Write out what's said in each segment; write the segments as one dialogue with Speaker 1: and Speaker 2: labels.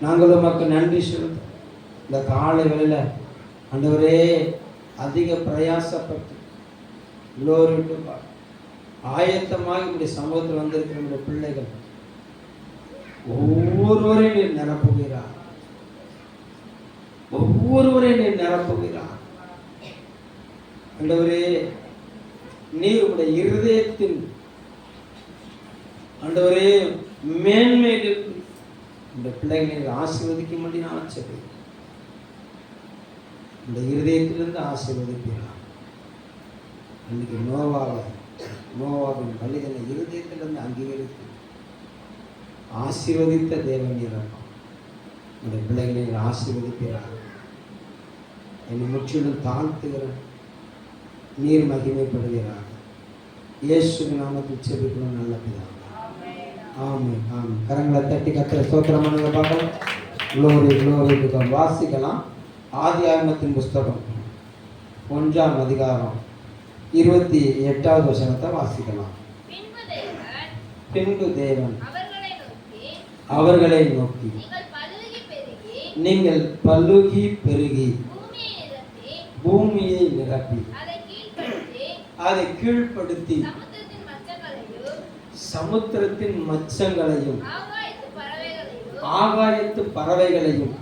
Speaker 1: நாங்கள் உமக்கு நன்றி சொல்லுவோம். இந்த காலை வேளையில ஆண்டவரே அதிக பிரயாசப்பட்டு ஆயத்தமாக இப்படி சமூகத்தில் வந்திருக்கிற நம்முடைய பிள்ளைகள் ஒவ்வொருவரையும் நீர் நிரப்புகிறார். ஒவ்வொருவரையும் நீர் நிரப்புகிறார். ஆண்டவரே நீர் உடைய இருதயத்தின் ஆண்டவரே மேன்மையில் இந்த பிள்ளைகளை ஆசீர்வதிக்க முடியும். நான் சொல்றேன், இந்த இருதயத்திலிருந்து ஆசீர்வதிக்கிறார். இன்னைக்கு நோவாவின் பலிதனை இருதயத்திலிருந்து அங்கீகரித்து ஆசீர்வதித்த தேவன் இறக்கம் இந்த பிள்ளைகளை ஆசீர்வதிக்கிறார். என்னை முற்றிலும் தாழ்த்துகிறார். நீர் மகிமைப்படுகிறார். இயேசுவின் நாமத்தில் செபிக்கிறோம் நல்ல பிதாவே. ஆமென் ஆமென். கரங்களை தட்டி கர்த்தரை ஸ்தோத்திரம் பண்ணுங்க பார்க்கலாம். Glory glory. வாசிக்கலாம். ஆதியாகமத்தின் புஸ்தகம் 1ஆம் அதிகாரம் 28வது வசனத்தை வாசிக்கலாம். பின்பு தேவன் அவர்களை நோக்கி நீங்கள் பலுகி பெருகி பூமியை நிரப்பி அதை கீழ்ப்படுத்தி சமுத்திரத்தின் மச்சங்களையும் ஆகாயத்து பறவைகளையும்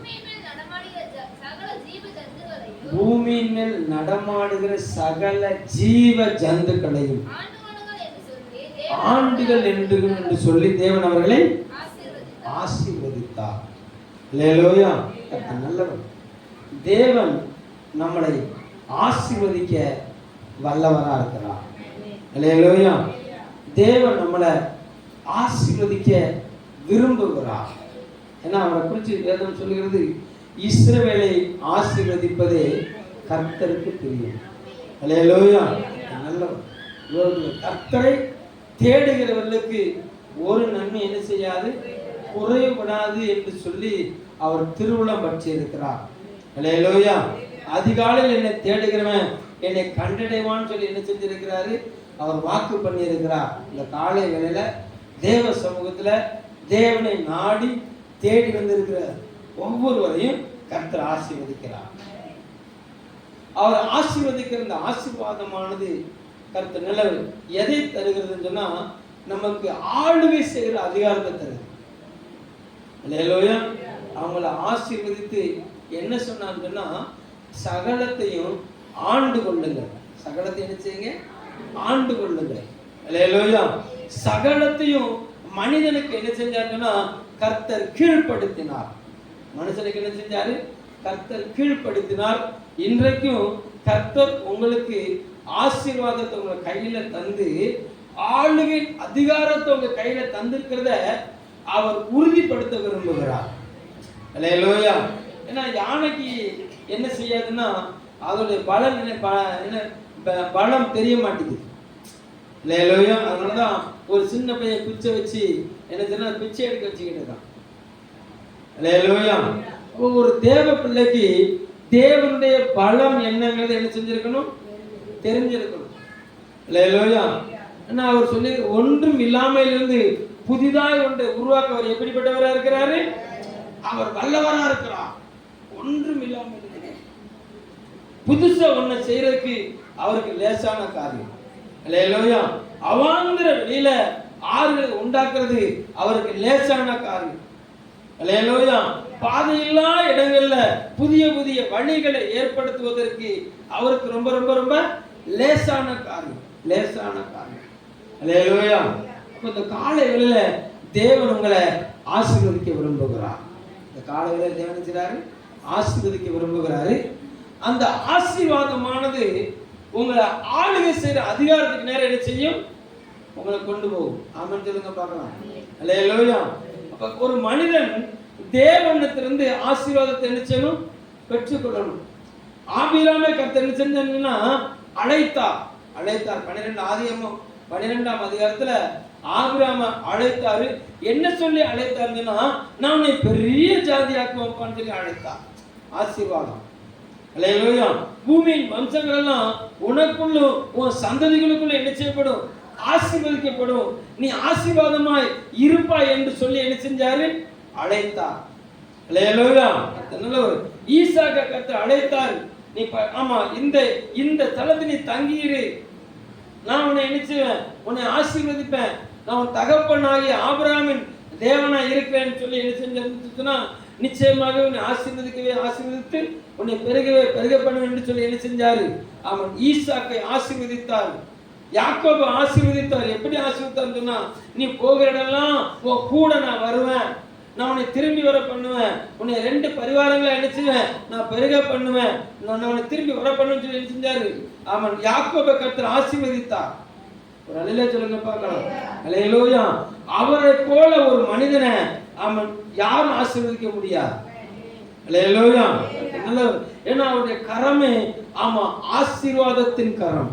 Speaker 1: பூமியின் மேல் நடமாடுகிற சகல ஜீவ ஜந்துக்களையும் ஆண்டுகள் என்று சொல்லி தேவன் அவர்களை ஆசீர்வதித்தார். அல்லேலூயா. நல்லவர். தேவன் நம்மளை ஆசீர்வதிக்க வல்லவரா இருக்கிறார். அல்லேலூயா. தேவன் நம்மளை ஆசீர்வதிக்க விரும்புகிறார். ஏன்னா அவரை குறித்து வேதம் சொல்லுகிறது, இஸ்ரவேலை ஆசீர்வதிப்பதே கர்த்தருக்கு தெரியும். அல்லேலூயா. நல்லவர். கர்த்தரை தேடுகிறவர்களுக்கு ஒரு நன்மை என்ன செய்யாது, குறைபடாது என்று சொல்லி அவர் திருவுளம் பற்றி இருக்கிறார். அல்லேலூயா. அதிகாலையில் என்னை தேடுகிறவன் என்னை கண்டடைவான்னு சொல்லி என்ன செஞ்சிருக்கிறாரு, அவர் வாக்கு பண்ணி இருக்கிறார். இந்த காலை வேளையில தேவ சமூகத்துல தேவனை நாடி தேடி வந்திருக்கிற ஒவ்வொருவரையும் கர்த்தர் ஆசீர்வதிக்கிறார். அவர் ஆசீர்வதிக்கிற இந்த ஆசீர்வாதமானது கர்த்தர் நல்லவர் எதை தருகிறதுன்னு சொன்னா, நமக்கு ஆளுகை செய்கிற அதிகாரத்தை தருது. அல்லேலூயா. அவங்கள ஆசீர்வதித்து என்ன சொன்னான்னு சொன்னா, சகலத்தையும் ஆண்டு கொள்ளுங்க. சகலத்தை என்ன செய்யுங்க, ஆண்டு கொள்ளுங்க. அல்லேலூயா. சகலத்தையும் மனிதனுக்கு என்ன செஞ்சாருன்னா கர்த்தர் கீழ்ப்படுத்தினார். மனுஷனுக்கு என்ன செஞ்சாரு, கர்த்தர் கீழ்ப்படுத்தினார். இன்றைக்கும் கர்த்தர் உங்களுக்கு ஆசீர்வாதத்தை உங்க கையில தந்து ஆளுகை அதிகாரத்தை உங்க கையில தந்திருக்கிறத அவர் உறுதிப்படுத்த விரும்புகிறார். அல்லேலூயா. ஏன்னா யானைக்கு என்ன செய்யாதுன்னா அதோடைய பலம் தெரிய மாட்டேங்குது. அல்லேலூயா. அதனாலதான் ஒரு சின்ன பையன் பிச்சை வச்சு என்ன சொன்னா பிச்சை எடுக்க வச்சுக்கிட்டு இருக்கான். அல்லேலூயா. ஒரு தேவ பிள்ளைக்கு தேவனுடைய பலம் என்னங்கிறது என்ன செஞ்சிருக்கணும், தெரிஞ்சிருக்கணும். அல்லேலூயா. ஏன்னா அவர் சொல்லி ஒன்றும் இல்லாமல் இருந்து புதிதாய் ஒன்றை உருவாக்க அவர் எப்படிப்பட்டவரா இருக்கிறாரு, அவர் வல்லவரா இருக்கிறார். ஒன்றும் இல்லாமல் புதுசா ஒன்றை செய்யறதுக்கு அவருக்கு லேசான காரியம். அல்லேலூயா. அவாந்திர வெளியில ஆறுகளை உண்டாக்குறது அவருக்கு லேசான காரியம். அல்லேலூயா. பாதையில்லா இடங்கள்ல புதிய புதிய வழிகளை ஏற்படுத்துவதற்கு அவருக்கு ரொம்ப ரொம்ப ரொம்ப லேசான காரியம். லேசான காரியம். அல்லேலூயா. அப்ப இந்த காலை வேளையில தேவன் உங்களை ஆசீர்வதிக்க விரும்புகிறார். இந்த காலை வேளையில தேவன் செய்றாரு, ஆசீர்வதிக்க விரும்புகிறாரு. அந்த ஆசீர்வாதமானது உங்களை ஆளுகை செய்யற அதிகாரத்துக்கு நேரம் என்ன செய்யும், உங்களை கொண்டு போகும். ஆமென் சொல்லுங்க பார்க்கலாம். அல்லேலூயா. அப்ப ஒரு மனிதன் தேவனிடத்திலிருந்து ஆசீர்வாதத்தை என்ன செய்யணும், பெற்றுக்கொள்ளணும். ஆபிரகாமை கர்த்தர் என்ன செஞ்சாங்கன்னா அழைத்தார். 12ஆம் அதிகாரத்துல ஆபிரகாமை அழைத்தாரு. என்ன சொல்லி அழைத்தாருன்னா, நான் உன்னை பெரிய ஜாதியாக்குவேன் சொல்லி அழைத்தார். ஆசீர்வாதம். அல்லேலூயா. பூமியின் வம்சங்கள் எல்லாம் உனக்குள்ளும் உன் சந்ததிகளுக்குள்ள என்ன செய்யப்படும், ஆசீர்வதிக்கப்படும். நீ ஆசீர்வாதமாய் இருப்பாய் என்று சொல்லி என்ன செஞ்சாரு, அழைத்தார். அல்லேலூயா. நல்லவர். ஈசாக்க கர்த்தர் அழைத்தார். நீ ஆமா இந்த தலத்தில் நீ தங்கியிரு, நான் உன்னை நினைச்சுவேன், உன்னை ஆசீர்வதிப்பேன், நான் உன் தகப்பனாகிய ஆபிரகாமின் தேவனா இருக்கிறேன்னு சொல்லி என்ன செஞ்சுன்னா நிச்சயமாக உன்னை ஆசீர்வதித்து உன்னை பெருக பண்ணுவேன் என்று சொல்லி என்ன செஞ்சாரு? அவன் ஈசாக்கை ஆசீர்வதித்தார். யாக்கோபை ஆசீர்வதித்தார். எப்படி ஆசீர்வதித்தார் சொன்னா, நீ போகிற இடம்லாம் உன் கூட நான் வருவேன், நான் உன்னை திரும்பி வர பண்ணுவேன், உன்னை 2 பரிவாரங்களை அனுப்பிச்சுவேன், நான் பெருக பண்ணுவேன், நான் உன்னை திரும்பி வர பண்ணுவேன்னு சொல்லி என்ன செஞ்சாரு? அவன் யாக்கோபை கர்த்தர் ஆசீர்வதித்தார். ஒரு அல்லேலூயா சொல்லுங்க பார்க்கலாம். அல்லேலூயா. அவரை போல ஒரு மனிதனை அவன் யாரும் ஆசீர்வதிக்க முடியாது. அல்லேலூயா. ஏன்னா அவருடைய கரமே ஆமா ஆசீர்வாதத்தின் கரம்.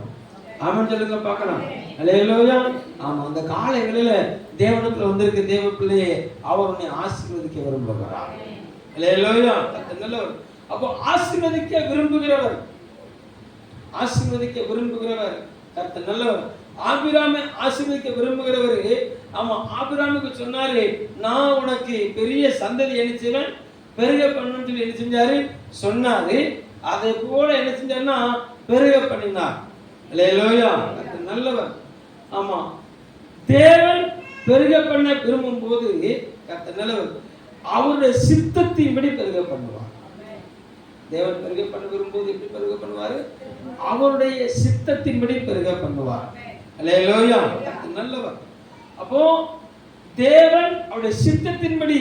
Speaker 1: ஆமென் சொல்லுங்க பார்க்கலாம். அல்லேலூயா. ஆமா, அந்த காலை வேளையில தேவனுக்குள்ள வந்திருக்க தேவ பிள்ளையே அவர் உன்னை ஆசீர்வதிக்க விரும்புகிறார். அல்லேலூயா. நல்லவர். அப்போ ஆசீர்வதிக்க விரும்புகிறவர் கர்த்தர் நல்லவர். ஆபிராமை ஆசீர்வதிக்க விரும்புகிறவர். ஆமா, ஆபிராமுக்கு சொன்னாரு, நான் உனக்கு பெரிய சந்ததி என்ன செய்வேன், பெருக பண்ணணும்னு சொல்லி என்ன செஞ்சாரு சொன்னாரு. அதை போல என்ன செஞ்சாருன்னா பெருக பண்ணினார். அல்லேலூயா. கர்த்தர் நல்லவர். ஆமா, தேவன் பெருக பண்ண விரும்பும் போது கர்த்தர் நல்லவர், அவருடைய சித்தத்தின்படி பெருக பண்ணுவார். தேவன் பெருக பண்ண விரும்பும்போது எப்படி பெருக பண்ணுவாரு? அவருடைய சித்தத்தின்படி பெருக பண்ணுவார். அல்லேலூயா. கர்த்தர் நல்லவர். அப்போ தேவன் அவருடைய சித்தத்தின்படி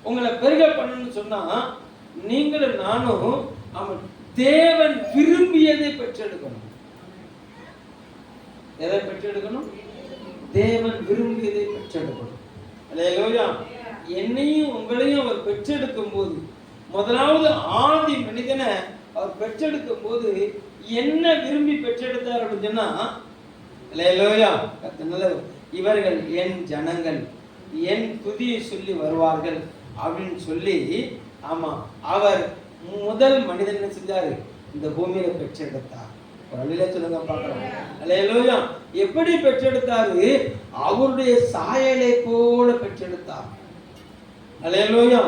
Speaker 1: உங்களை பெருக பண்ணணும்னு சொன்னா, நீங்களும் நானும் அவன் தேவன் விரும்பியதை பெற்றெடுக்கணும். எதை பெற்றெடுக்கணும்? தேவன் விரும்பியதை பெற்றெடுக்கணும். அல்லேலூயா. என்னையும் உங்களையும் அவர் பெற்றெடுக்கும் போது, முதலாவது ஆதி மனிதனை அவர் பெற்றெடுக்கும் போது என்ன விரும்பி பெற்றெடுத்தார் அப்படின்னு சொன்னா, அல்லேலூயா, இவர்கள் என் ஜனங்கள், என் துதியை சொல்லி வருவார்கள் அப்படின்னு சொல்லி, ஆமா, அவர் முதல் மனிதன் என்ன செஞ்சாரு? இந்த பூமியில பெற்றெடுத்தார். சொல்லுங்க பார்க்கலாம். அல்லேலூயா. எப்படி பெற்றெடுத்தாரு? அவருடைய சாயலை போல பெற்றெடுத்தார். அல்லேலூயா.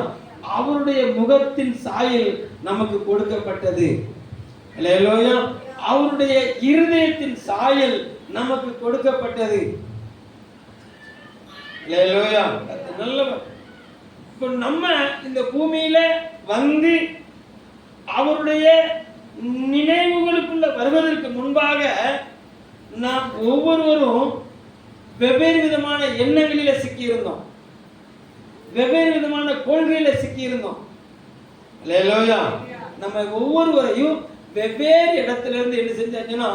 Speaker 1: அவருடைய முகத்தின் சாயல் நமக்கு கொடுக்கப்பட்டது. அல்லேலூயா. அவருடைய இருதயத்தின் சாயல் நமக்கு கொடுக்கப்பட்டது. அல்லேலூயா. நல்லவர். இப்போ நம்ம இந்த பூமியில வந்து அவருடைய நினைவுகளுக்குள்ள வருவதற்கு முன்பாக நாம் ஒவ்வொருவரும் வெவ்வேறு விதமான எண்ணங்களில சிக்கியிருந்தோம், வெவ்வேறு விதமான கொள்கையில சிக்கியிருந்தோம். அல்லேலூயா. நம்ம ஒவ்வொருவரையும் வெவ்வேறு இடத்துல இருந்து என்ன செஞ்சாச்சுன்னா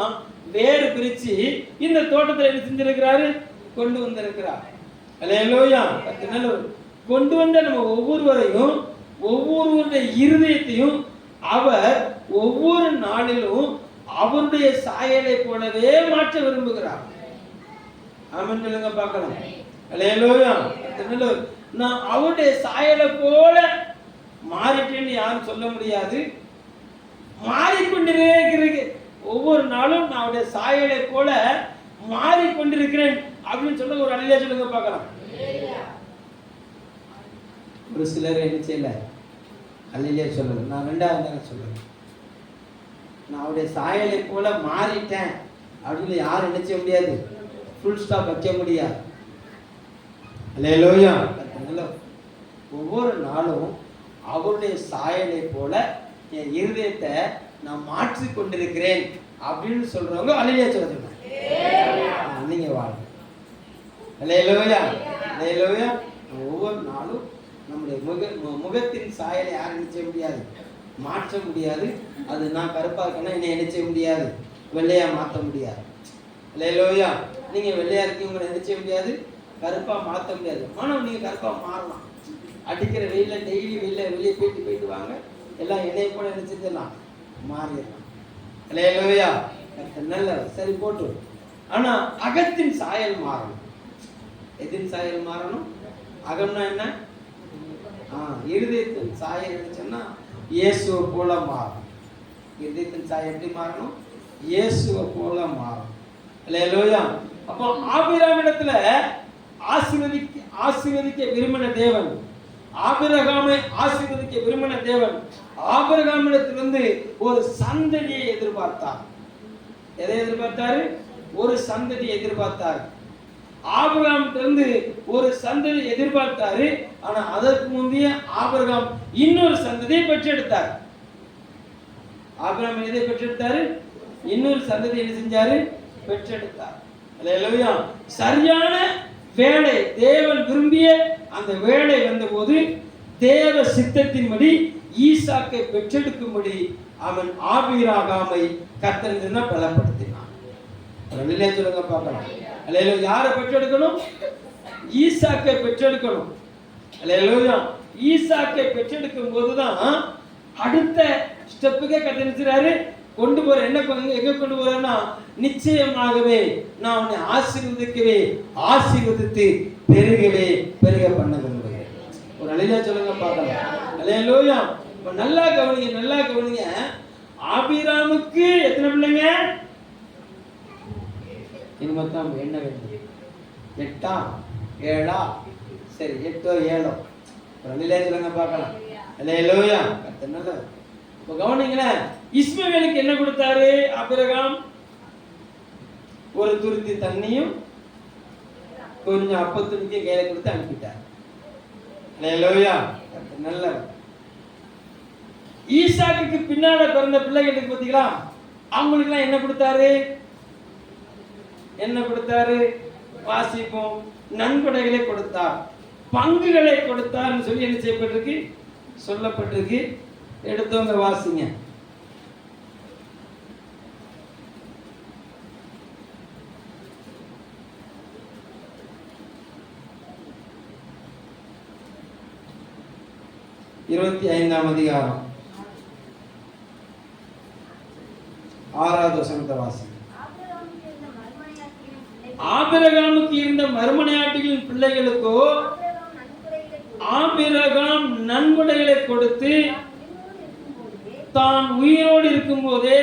Speaker 1: வேறு பிரிச்சு இந்த தோட்டத்தில் என்ன செஞ்சிருக்கிறாரு? கொண்டு வந்திருக்கிறார். அல்லேலூயா. கொண்டு வந்த நம்ம ஒவ்வொருவரையும் ஒவ்வொருவருடைய இருதயத்தையும் அவர் ஒவ்வொரு நாளிலும் அவருடைய சாயலை போலவே மாற்ற விரும்புகிறார். ஆமென் சொல்லுங்க பார்க்கலாம். அல்லேலூயா. நான் அவருடைய சாயலை போல மாறிட்டேன்னு யாரும் சொல்ல முடியாது. மாறிக்கொண்டிருக்கிறேன், ஒவ்வொரு நாளும் நான் அவருடைய சாயலை போல மாறிக்கொண்டிருக்கிறேன் அப்படின்னு சொல்ல ஒரு அல்லேலூயா சொல்லுங்க பார்க்கலாம். ஒரு சிலர் என்ன செய்யல அல்லேலூயா சொல்லல. நான் 2வது சொல்றேன், நான் அவருடைய சாயலை போல மாறிட்டேன் அப்படின்னு யாரும் என்ன செய்ய முடியாது, ஃபுல் ஸ்டாப் வைக்க முடியாது. அல்லேலூயா. ஒவ்வொரு நாளும் அவருடைய சாயலை போல என் இருதயத்தை நான் மாற்றி கொண்டிருக்கிறேன் அப்படின்னு சொல்றவங்க அல்லேலூயா சொல்ல சொன்னாங்க. நீங்க வாங்க. அல்லேலூயா. அல்லேலூயா. ஒவ்வொரு நாளும் நம்முடைய முகத்தின் சாயலை யாரும் என்ன செய்ய முடியாது, மாற்ற முடியாது. அது நான் கருப்பா இருக்கேன்னா என்னை என்ன செய்ய முடியாது, வெள்ளையா மாற்ற முடியாது. அல்லேலூயா. நீங்க வெள்ளையா இருக்கீங்க, உங்களை என்ன செய்ய முடியாது, கருப்பா மாற்ற முடியாது. ஆனால் நீங்க கருப்பா மாறலாம். அடிக்கிற வெயில டெய்லி வெளியே போயிட்டு வாங்க, எல்லாம் என்னைய போல என்ன செஞ்சிடலாம், மாறிடலாம். அல்லேலூயா. நல்ல சரி போட்டு. ஆனா அகத்தின் சாயல் மாறணும். எதின் சாயல் மாறணும்? அகம்னா என்ன? இருதயத்தின் சாயல் இருந்துச்சுன்னா இயேசுவை போல மாறும். இருதயத்தின் சாயல் எப்படி மாறணும்? இயேசுவை போல மாறும். அல்லேலூயா. அப்போ ஆபிரகாமிடத்துல ஆசீர்வதிக்க விரும்பின தேவன் ஆபிரகாமை ஆசீர்வதிக்க விரும்பின தேவன் ஆபிரகாமிடத்திலிருந்து ஒரு சந்ததியை எதிர்பார்த்தார். எதை எதிர்பார்த்தாரு? ஒரு சந்ததியை எதிர்பார்த்தார். ஆபிரகாமிலிருந்து ஒரு சந்ததி எதிர்பார்த்தாரு. ஆனா அதற்கு முந்தைய ஆபிரகாம் இன்னொரு சந்ததியை பெற்றெடுத்தார். ஆபிரகாம் எதை பெற்றெடுத்தாரு? இன்னொரு சந்ததி என்ன செஞ்சாரு? பெற்றெடுத்தார். அல்லேலூயா. சரியான வேலை, தேவன் விரும்பிய அந்த வேலை வந்தபோது தேவ சித்தத்தின்படி ஈசாக்கை பெற்றெடுக்கும்படி அவன் ஆபிரகாமை கர்த்தர் பலப்படுத்தினான். சொல்லுங்க பார்க்கலாம். அல்லேலூயா. யாரை பெற்றெடுக்கணும்? ஈசாக்கை பெற்றெடுக்கணும். அல்லேலூயா. ஈசாக்கை பெற்றெடுக்கும் போதுதான் அடுத்த ஸ்டெப்புக்கே கட்டணிச்சாரு கொண்டு போற. என்ன எங்க கொண்டு போறேன்னா, நிச்சயமாகவே நான் உன்னை ஆசீர்வதிக்கவே ஆசீர்வதித்து பெருகவே பெருக பண்ண விரும்புகிறேன். ஒரு அலையில சொல்லுங்க பார்க்கலாம். அல்லேலூயா. நல்லா கவனிங்க, நல்லா கவனிங்க. ஆபிராமுக்கு எத்தனை பிள்ளைங்க? இனிமேதான் என்ன வேண்டும்? 8 7? சரி, 8 7. ஒரு அலையில சொல்லுங்க பார்க்கலாம். அல்லேலூயா. நல்ல கவனிங்களேன். இஸ்மவேலுக்கு என்ன கொடுத்தாரு ஆபிரகாம்? ஒரு துருத்தி தண்ணியும் கொஞ்சம் அப்பத்துணிக்கையும் கையில கொடுத்து அனுப்பிட்டார். அல்லேலூயா. நல்ல ஈசாக்குக்கு பின்னால பிறந்த பிள்ளைகளுக்கு பார்த்தீங்களா, அவங்களுக்கு எல்லாம் என்ன கொடுத்தாரு? என்ன கொடுத்தாரு? வாசிப்போம். நன்கொடைகளை கொடுத்தார், பங்குகளை கொடுத்தார்னு சொல்லி என்ன செய்யப்பட்டிருக்கு? சொல்லப்பட்டிருக்கு. எடுத்தவங்க வாசிங்க. இருபத்தி 5ஆம் அதிகாரம் 6வது வசனத்தை வாசிங்க. ஆபிரகாமுக்கு இருந்த மறுமனையாட்டிகளின் பிள்ளைகளுக்கோ ஆபிரகாம் நன்கொடைகளை கொடுத்து தான் உயிரோடு இருக்கும் போதே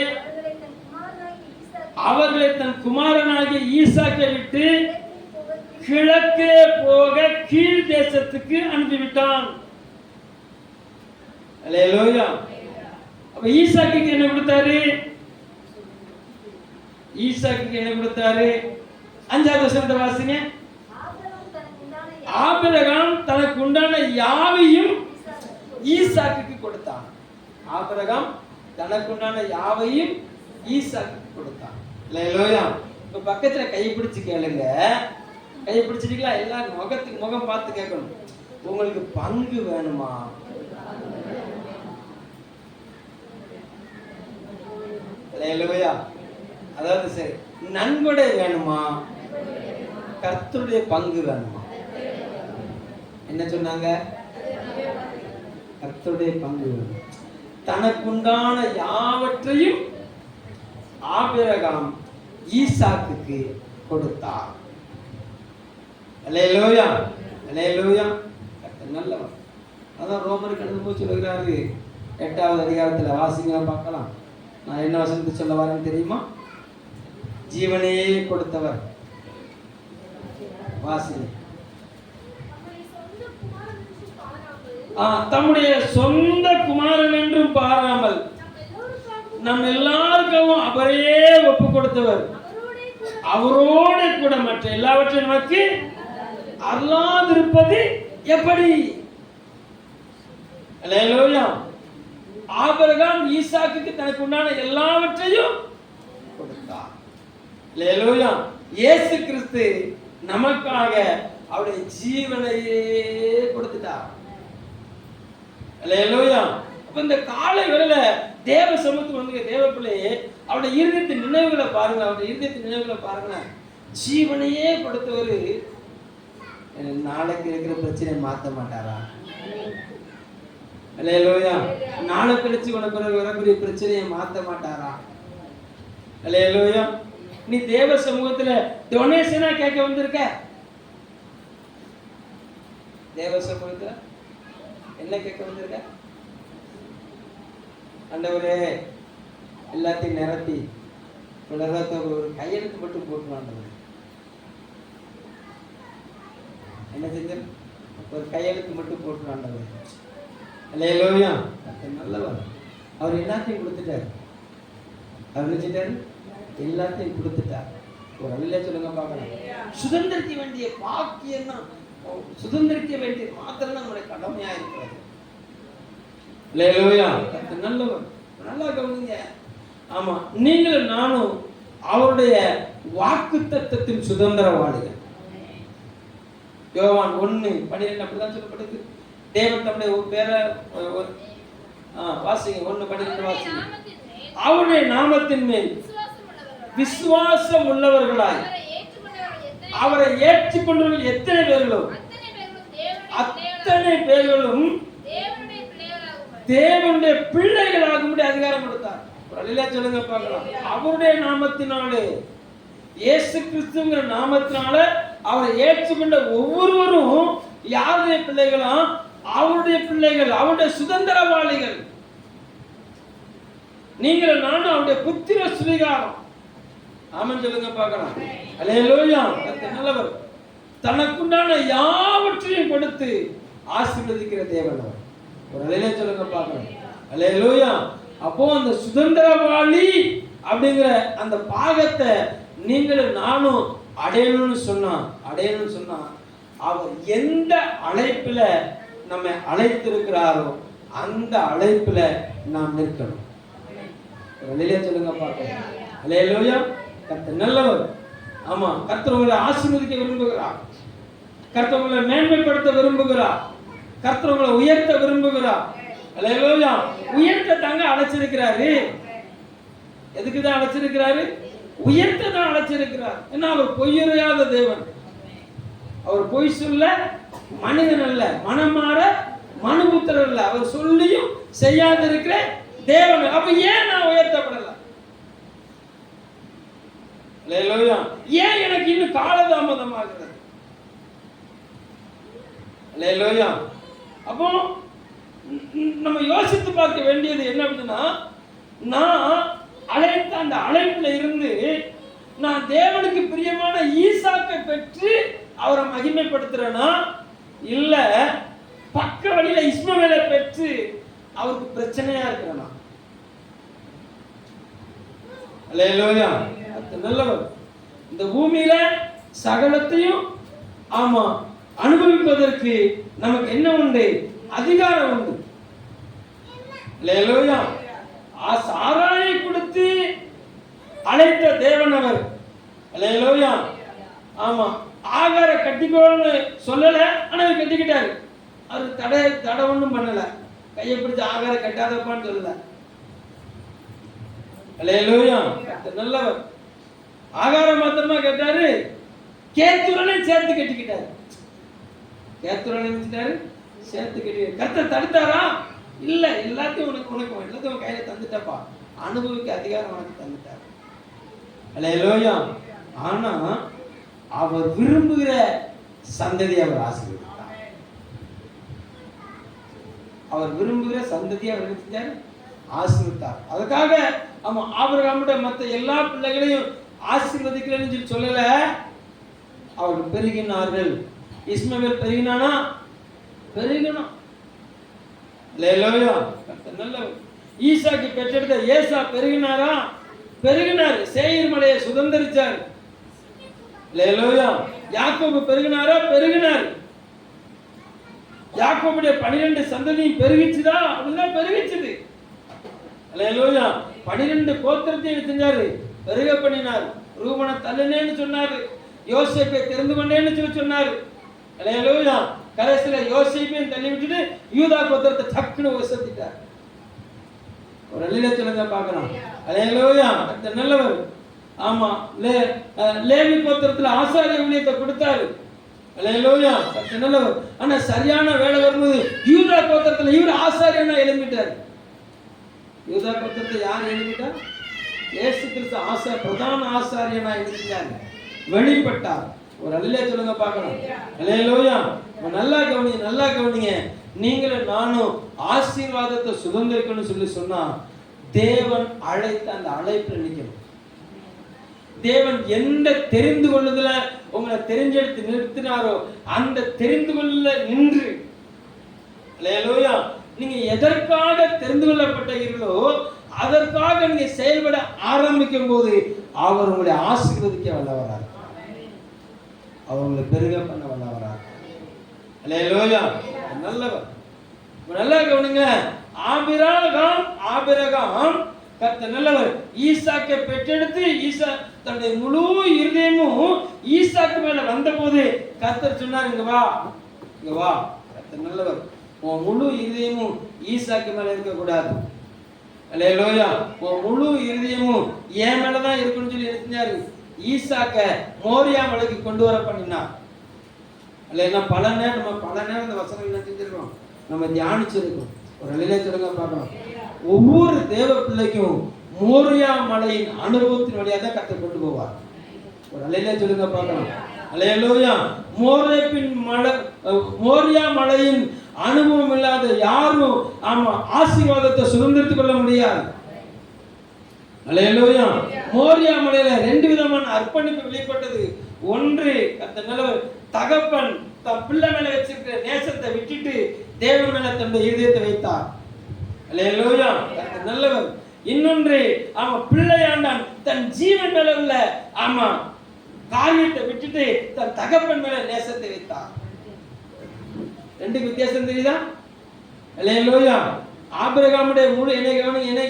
Speaker 1: அவர்களை தன் குமாரனாகிய ஈசாக்கை விட்டு கிழக்கே போக கீழ் தேசத்துக்கு அனுப்பிவிட்டான். அல்லேலூயா. அப்ப ஈசாக்குக்கு என்ன கொடுத்தாரு? ஈசாக்குக்கு என்ன கொடுத்தாரு? 5வது வசனத்தை வாசிங்க. ஆபிரகாம் தனக்கு உண்டான யாவையும் ஈசாக்குக்கு கொடுத்தான். ஆபிரகாம் தனக்குண்டான யாவையும் ஈசாக்குக்கு கொடுத்தான். அல்லேலூயா. இப்ப பக்கத்துல கை பிடிச்சு கேளுங்க. கை பிடிச்சிட்டீங்களா? எல்லாரும் முகத்துக்கு முகம் பார்த்து கேட்கணும். உங்களுக்கு பங்கு வேணுமா? அல்லேலூயா. அதாவது சரி, நன்கொடை வேணுமா? கர்த்தருடைய பங்கு வேணுமா? என்ன சொன்னாங்க? கர்த்தருடைய பங்கு வேணும். தனக்குண்டான யாவற்றையும் ஆபிரகாம் ஈசாக்குக்கு கொடுத்தார். அல்லேலூயா. அல்லேலூயா. நல்லவர். அதான் ரோமருக்கு எழுதும்போது சொல்லுகிறாரு 8வது அதிகாரத்தில் வாசிங்க பார்க்கலாம். நான் என்ன வசனத்தை சொல்ல வரேன்னு தெரியுமா? ஜீவனையே கொடுத்தவர். வாசிங்க. தம்முடைய சொந்த குமாரன் என்றும் பாராமல் நம் எல்லாருக்கும் அவரையே ஒப்பு கொடுத்தவர். அவரோடு கூட மற்ற எல்லாவற்றையும் நமக்கு அருளாதிருப்பது எப்படி? அல்லேலூயா. ஆபிரகாம் ஈசாக்குக்கு தனக்கு உண்டான எல்லாவற்றையும் கொடுத்தார். அல்லேலூயா. இயேசு கிறிஸ்து நமக்காக அவருடைய ஜீவனையே கொடுத்துட்டார். அல்லேலூயா. அப்ப இந்த காலை வேளையில தேவ சமூகத்துக்கு வந்து தேவ பிள்ளையே அவருடைய இருதயத்தின் நினைவுகளை பாருங்க. அவருடைய இருதயத்தின் நினைவுகளை பாருங்க. ஜீவனையே கொடுத்தவர் நாளைக்கு இருக்கிற பிரச்சனையை மாற்ற மாட்டாரா? அல்லேலூயா. நாளை கழிச்சு உனக்கு வரக்கூடிய பிரச்சனையை மாற்ற மாட்டாரா? அல்லேலூயா. நீ தேவ சமூகத்துல டொனேஷனா கேட்க வந்திருக்க. தேவ சமூகத்துல என்ன கேட்க வந்திருக்க? ஆண்டவரே எல்லாத்தையும் நிரப்பி ஒரு கையெழுத்து மட்டும் போட்டு ஆண்டவர் என்ன செஞ்ச? ஒரு கையெழுத்து மட்டும் போட்டுறாண்டவர். அல்லேலூயா. நல்லவர். அவர் எல்லாத்தையும் கொடுத்துட்டார். அவர் நினைச்சிட்டாரு எல்லாத்தையும் கொடுத்துட்டார். ஒரு அல்ல சொல்லுங்க பார்க்கலாம். சுதந்திரிக்க வேண்டிய பாக்கியம் தான், சுதந்திரிக்க வேண்டிய மாத்திரம் நம்முடைய கடமையா இருக்கிறது. அல்லேலூயா. நல்லவர். நல்லா கவனிங்க. ஆமா, நீங்களும் நானும் அவருடைய வாக்குத்தத்தத்தின் சுதந்திரவாளிகள். யோவான் 1:12 அப்படிதான் சொல்லப்படுது. தேவன் தம்முடைய ஒரு பேரை வாசிங்க. 1:12 வாசிங்க. அவருடைய நாமத்தின் மேல் விசுவாசம் உள்ளவர்களாய் அவரை ஏற்றுக்கொண்டவர்கள் எத்தனை பேர்களோ அத்தனை பேர்களும் தேவனுடைய பிள்ளைகளாகும்படி அதிகாரம் கொடுத்தார். சொல்லுங்க பார்க்கலாம். அவருடைய நாமத்தினாலே, இயேசு கிறிஸ்துங்கிற நாமத்தினால அவரை ஏற்றுக்கொண்ட ஒவ்வொருவரும் யாருடைய பிள்ளைகளா? அவருடைய பிள்ளைகள், அவருடைய சுதந்திரவாளிகள். நீங்கள் நானும் அவருடைய புத்திர சுவீகாரம். ஆமென் சொல்லுங்க பார்க்கலாம். அல்லேலூயா. கர்த்தர் நல்லவர். தனக்குண்டான யாவற்றையும் கொடுத்து ஆசீர்வதிக்கிற தேவன் அவர். ஒரு அல்லேலூயா சொல்லுங்க பார்க்கலாம். அல்லேலூயா. அப்போ அந்த சுதந்திரவாளி அப்படிங்கிற அந்த பாகத்தை நீங்களும் நானும் அடையணும்னு சொன்னா அவர் எந்த அழைப்புல நம்மை அழைத்திருக்கிறாரோ அந்த அழைப்புல நாம் நிற்கணும். சொல்லுங்க பார்க்கலாம். அல்லேலூயா. கர்த்தர் நல்லவர். ஆமா, கர்த்தர் உங்களை ஆசீர்வதிக்க விரும்புகிறார். கர்த்தர் உங்களை மேன்மைப்படுத்த விரும்புகிறார். கர்த்தர் உங்களை உயர்த்த விரும்புகிறார். அல்லேலூயா. உயர்த்த தாங்க அழைச்சிருக்கிறாரு. எதுக்கு தான் அழைச்சிருக்கிறாரு? உயர்த்த தான் அழைச்சிருக்கிறார். ஏன்னா அவர் பொய்யுரையாத தேவன். அவர் பொய் சொல்ல மனிதன் அல்ல, மனமாற மனுபுத்திரர் அல்ல. அவர் சொல்லியும் செய்யாத இருக்கிற தேவன். அப்ப ஏன் நான் உயர்த்தப்படல? அல்லேலூயா. ஏன் எனக்கு இன்னும் காலதாமதமாகிறது? அல்லேலூயா. அப்போ நம்ம யோசித்து பார்க்க வேண்டியது என்ன அப்படின்னா, நான் அழைத்த அந்த அழைப்புல இருந்து நான் தேவனுக்கு பிரியமான ஈசாக்கை பெற்று அவரை மகிமைப்படுத்துறேனா, இல்ல பக்க வழியில இஸ்மவேலை பெற்று அவருக்கு பிரச்சனையா இருக்கிறேனா? அல்லேலூயா. நல்லவர். இந்த பூமியில சகலத்தையும் ஆமா அனுபவிப்பதற்கு நமக்கு என்ன உண்டு? அதிகாரம் உண்டு. அல்லேலூயா. சாராயை கொடுத்து அழைத்த தேவன் அவர். அல்லேலூயா. ஆமா, ஆகார கட்டிக்கோன்னு சொல்லல, ஆனா கட்டிக்கிட்டாரு. அது தடை ஒண்ணும் பண்ணல. கையை பிடிச்சு ஆகார கட்டாதப்பான்னு சொல்லல. அல்லேலூயா. நல்லவர். ஆகாரம் மாத்திரமா கேட்டாரு, கேத்துரனை சேர்த்து கட்டிக்கிட்டாரு. கேத்துரனை சேர்த்து கட்டி கர்த்தர் தடுத்தாரா? இல்ல, எல்லாத்தையும் உனக்கு எல்லாத்தையும் கையில தந்துட்டப்பா, அனுபவிக்க அதிகாரம் உனக்கு தந்துட்டார். அல்லேலூயா. ஆனா அவர் விரும்புகிற சந்ததி அவர் ஆசீர்வதித்தார். அவர் விரும்புகிற சந்ததியை அவர் செஞ்சார், ஆசீர்வதித்தார். அதுக்காக ஆமா ஆபிரகாமுடைய மற்ற எல்லா பிள்ளைகளையும் ஆசீர்வதிக்கிறேன்னு சொல்லல. அவர்கள் பெருகினார்கள். இஸ்மவேல் பெருகினானா? பெருகணும். அல்லேலூயா. நல்லவர். ஈசாக்கு பெற்றெடுத்த ஏசா பெருகினாரா? பெருகினார். சேயீர் மலையை சுதந்தரிச்சார். அல்லேலூயா. யாக்கோபு பெருகினாரா? பெருகினார். யாக்கோபுடைய 12 சந்ததியும் பெருகிச்சுதா? அப்படிதான் பெருகிச்சுது. அல்லேலூயா. 12 கோத்திரத்தையும் செஞ்சாரு, பெருக பண்ணினார். ரூபனை தள்ளுனேன்னு சொன்னாரு, யோசேப்பை தெரிந்து கொண்டேன்னு சொன்னாரு. அல்லேலூயா. கடைசியில யோசேப்பையும் தள்ளி விட்டுட்டு யூதா கோத்திரத்தை டக்குன்னு வசத்திட்டார். ஒரு அல்லேலூயா சொல்லுங்க பார்க்கலாம். அல்லேலூயா. நல்லவர். ஆமா, லேவி கோத்திரத்துல ஆசாரிய ஊழியத்தை கொடுத்தாரு. அல்லேலூயா. நல்லவர். ஆனா சரியான வேலை வரும்போது யூதா கோத்திரத்துல இவர் ஆசாரியனா எழும்பிட்டார். யூதா கோத்திரத்தை யார் எழுப்பிட்டா? இயேசு கிறிஸ்து பிரதான ஆசாரியனா எழுப்பிட்டாங்க, வெளிப்பட்டார். ஒரு அல்லேலூயா சொல்லுங்க பார்க்கலாம். அல்லேலூயா. நல்லா கவனிங்க. நீங்களும் நானும் ஆசீர்வாதத்தை சுதந்திரிக்கணும்னு சொன்னா தேவன் அழைத்த அந்த அழைப்புல நிக்கணும். தேவன் எந்த தெரிந்து கொள்ளுதல உங்களை தெரிஞ்செடுத்து நிறுத்தினாரோ அந்த தெரிந்து கொள்ள நின்று, அல்லேலூயா, நீங்க எதற்காக தெரிந்து கொள்ளப்பட்டீர்களோ அதற்காக நீங்க செயல்பட ஆரம்பிக்கும் போது அவர் உங்களை ஆசீர்வதிக்க வல்லவரார், அவர் உங்களை பெருக பண்ண வல்லவரார். அல்லேலூயா, நல்லவர். நல்லா கவனிங்க. ஆபிரகாம் கர்த்தர் நல்லவர். ஈசாக்கை பெற்றெடுத்து ஈசா தன்னுடைய முழு இருதயமும் ஈசாக்கு மேல வந்தபோது கர்த்தர் சொன்னார், இங்க வா, இங்க வா. கர்த்தர் நல்லவர். உன் முழு இருதயமும் ஈசாக்கு மேல இருக்க கூடாது. அல்லேலூயா, உன் முழு இருதயமும் என் மேலதான் இருக்குன்னு சொல்லி எடுத்தாரு. ஈசாக்க மோரியா மலைக்கு கொண்டு வர பண்ணினார். அல்ல பல நேரம் இந்த வசனங்கள் செஞ்சிருக்கோம், நம்ம தியானிச்சிருக்கோம். ஒரு நிலையில சொல்லுங்க பார்க்கணும். ஒவ்வொரு தேவ பிள்ளைக்கும் மோரியா மலையின் அனுபவத்தின் வழியாக தான் கர்த்தர் கொண்டு போவார். ஒரு நிலையில சொல்லுங்க பார்க்கணும். அல்லேலூயா, மோரியா மலையின் அனுபவம் இல்லாத யாரும் ஆசீர்வாதத்தை சுதந்திரித்துக் கொள்ள முடியாது. அல்லேலூயா, மோரியா மலையில 2 விதமான அர்ப்பணிப்பு வெளிப்பட்டது. ஒன்று, கர்த்தர் நல்லவர், தகப்பன் தன் பிள்ளை மேல வச்சிருக்கிற நேசத்தை விட்டுட்டு தேவன் மேல தன்னுடைய இதயத்தை வைத்தார். அல்லேலூயா, கர்த்தர் நல்லவர். இன்னொன்று, அவன் பிள்ளையாண்டான் தன் ஜீவன் மேல உள்ள காரியத்தை விட்டுட்டு தன் தகப்பன் மேல நேசத்தை வைத்தார். 2 வித்தியாசம் தெரியுதா? அல்லேலூயா, ஆபிரகாமுடைய முழு என்னை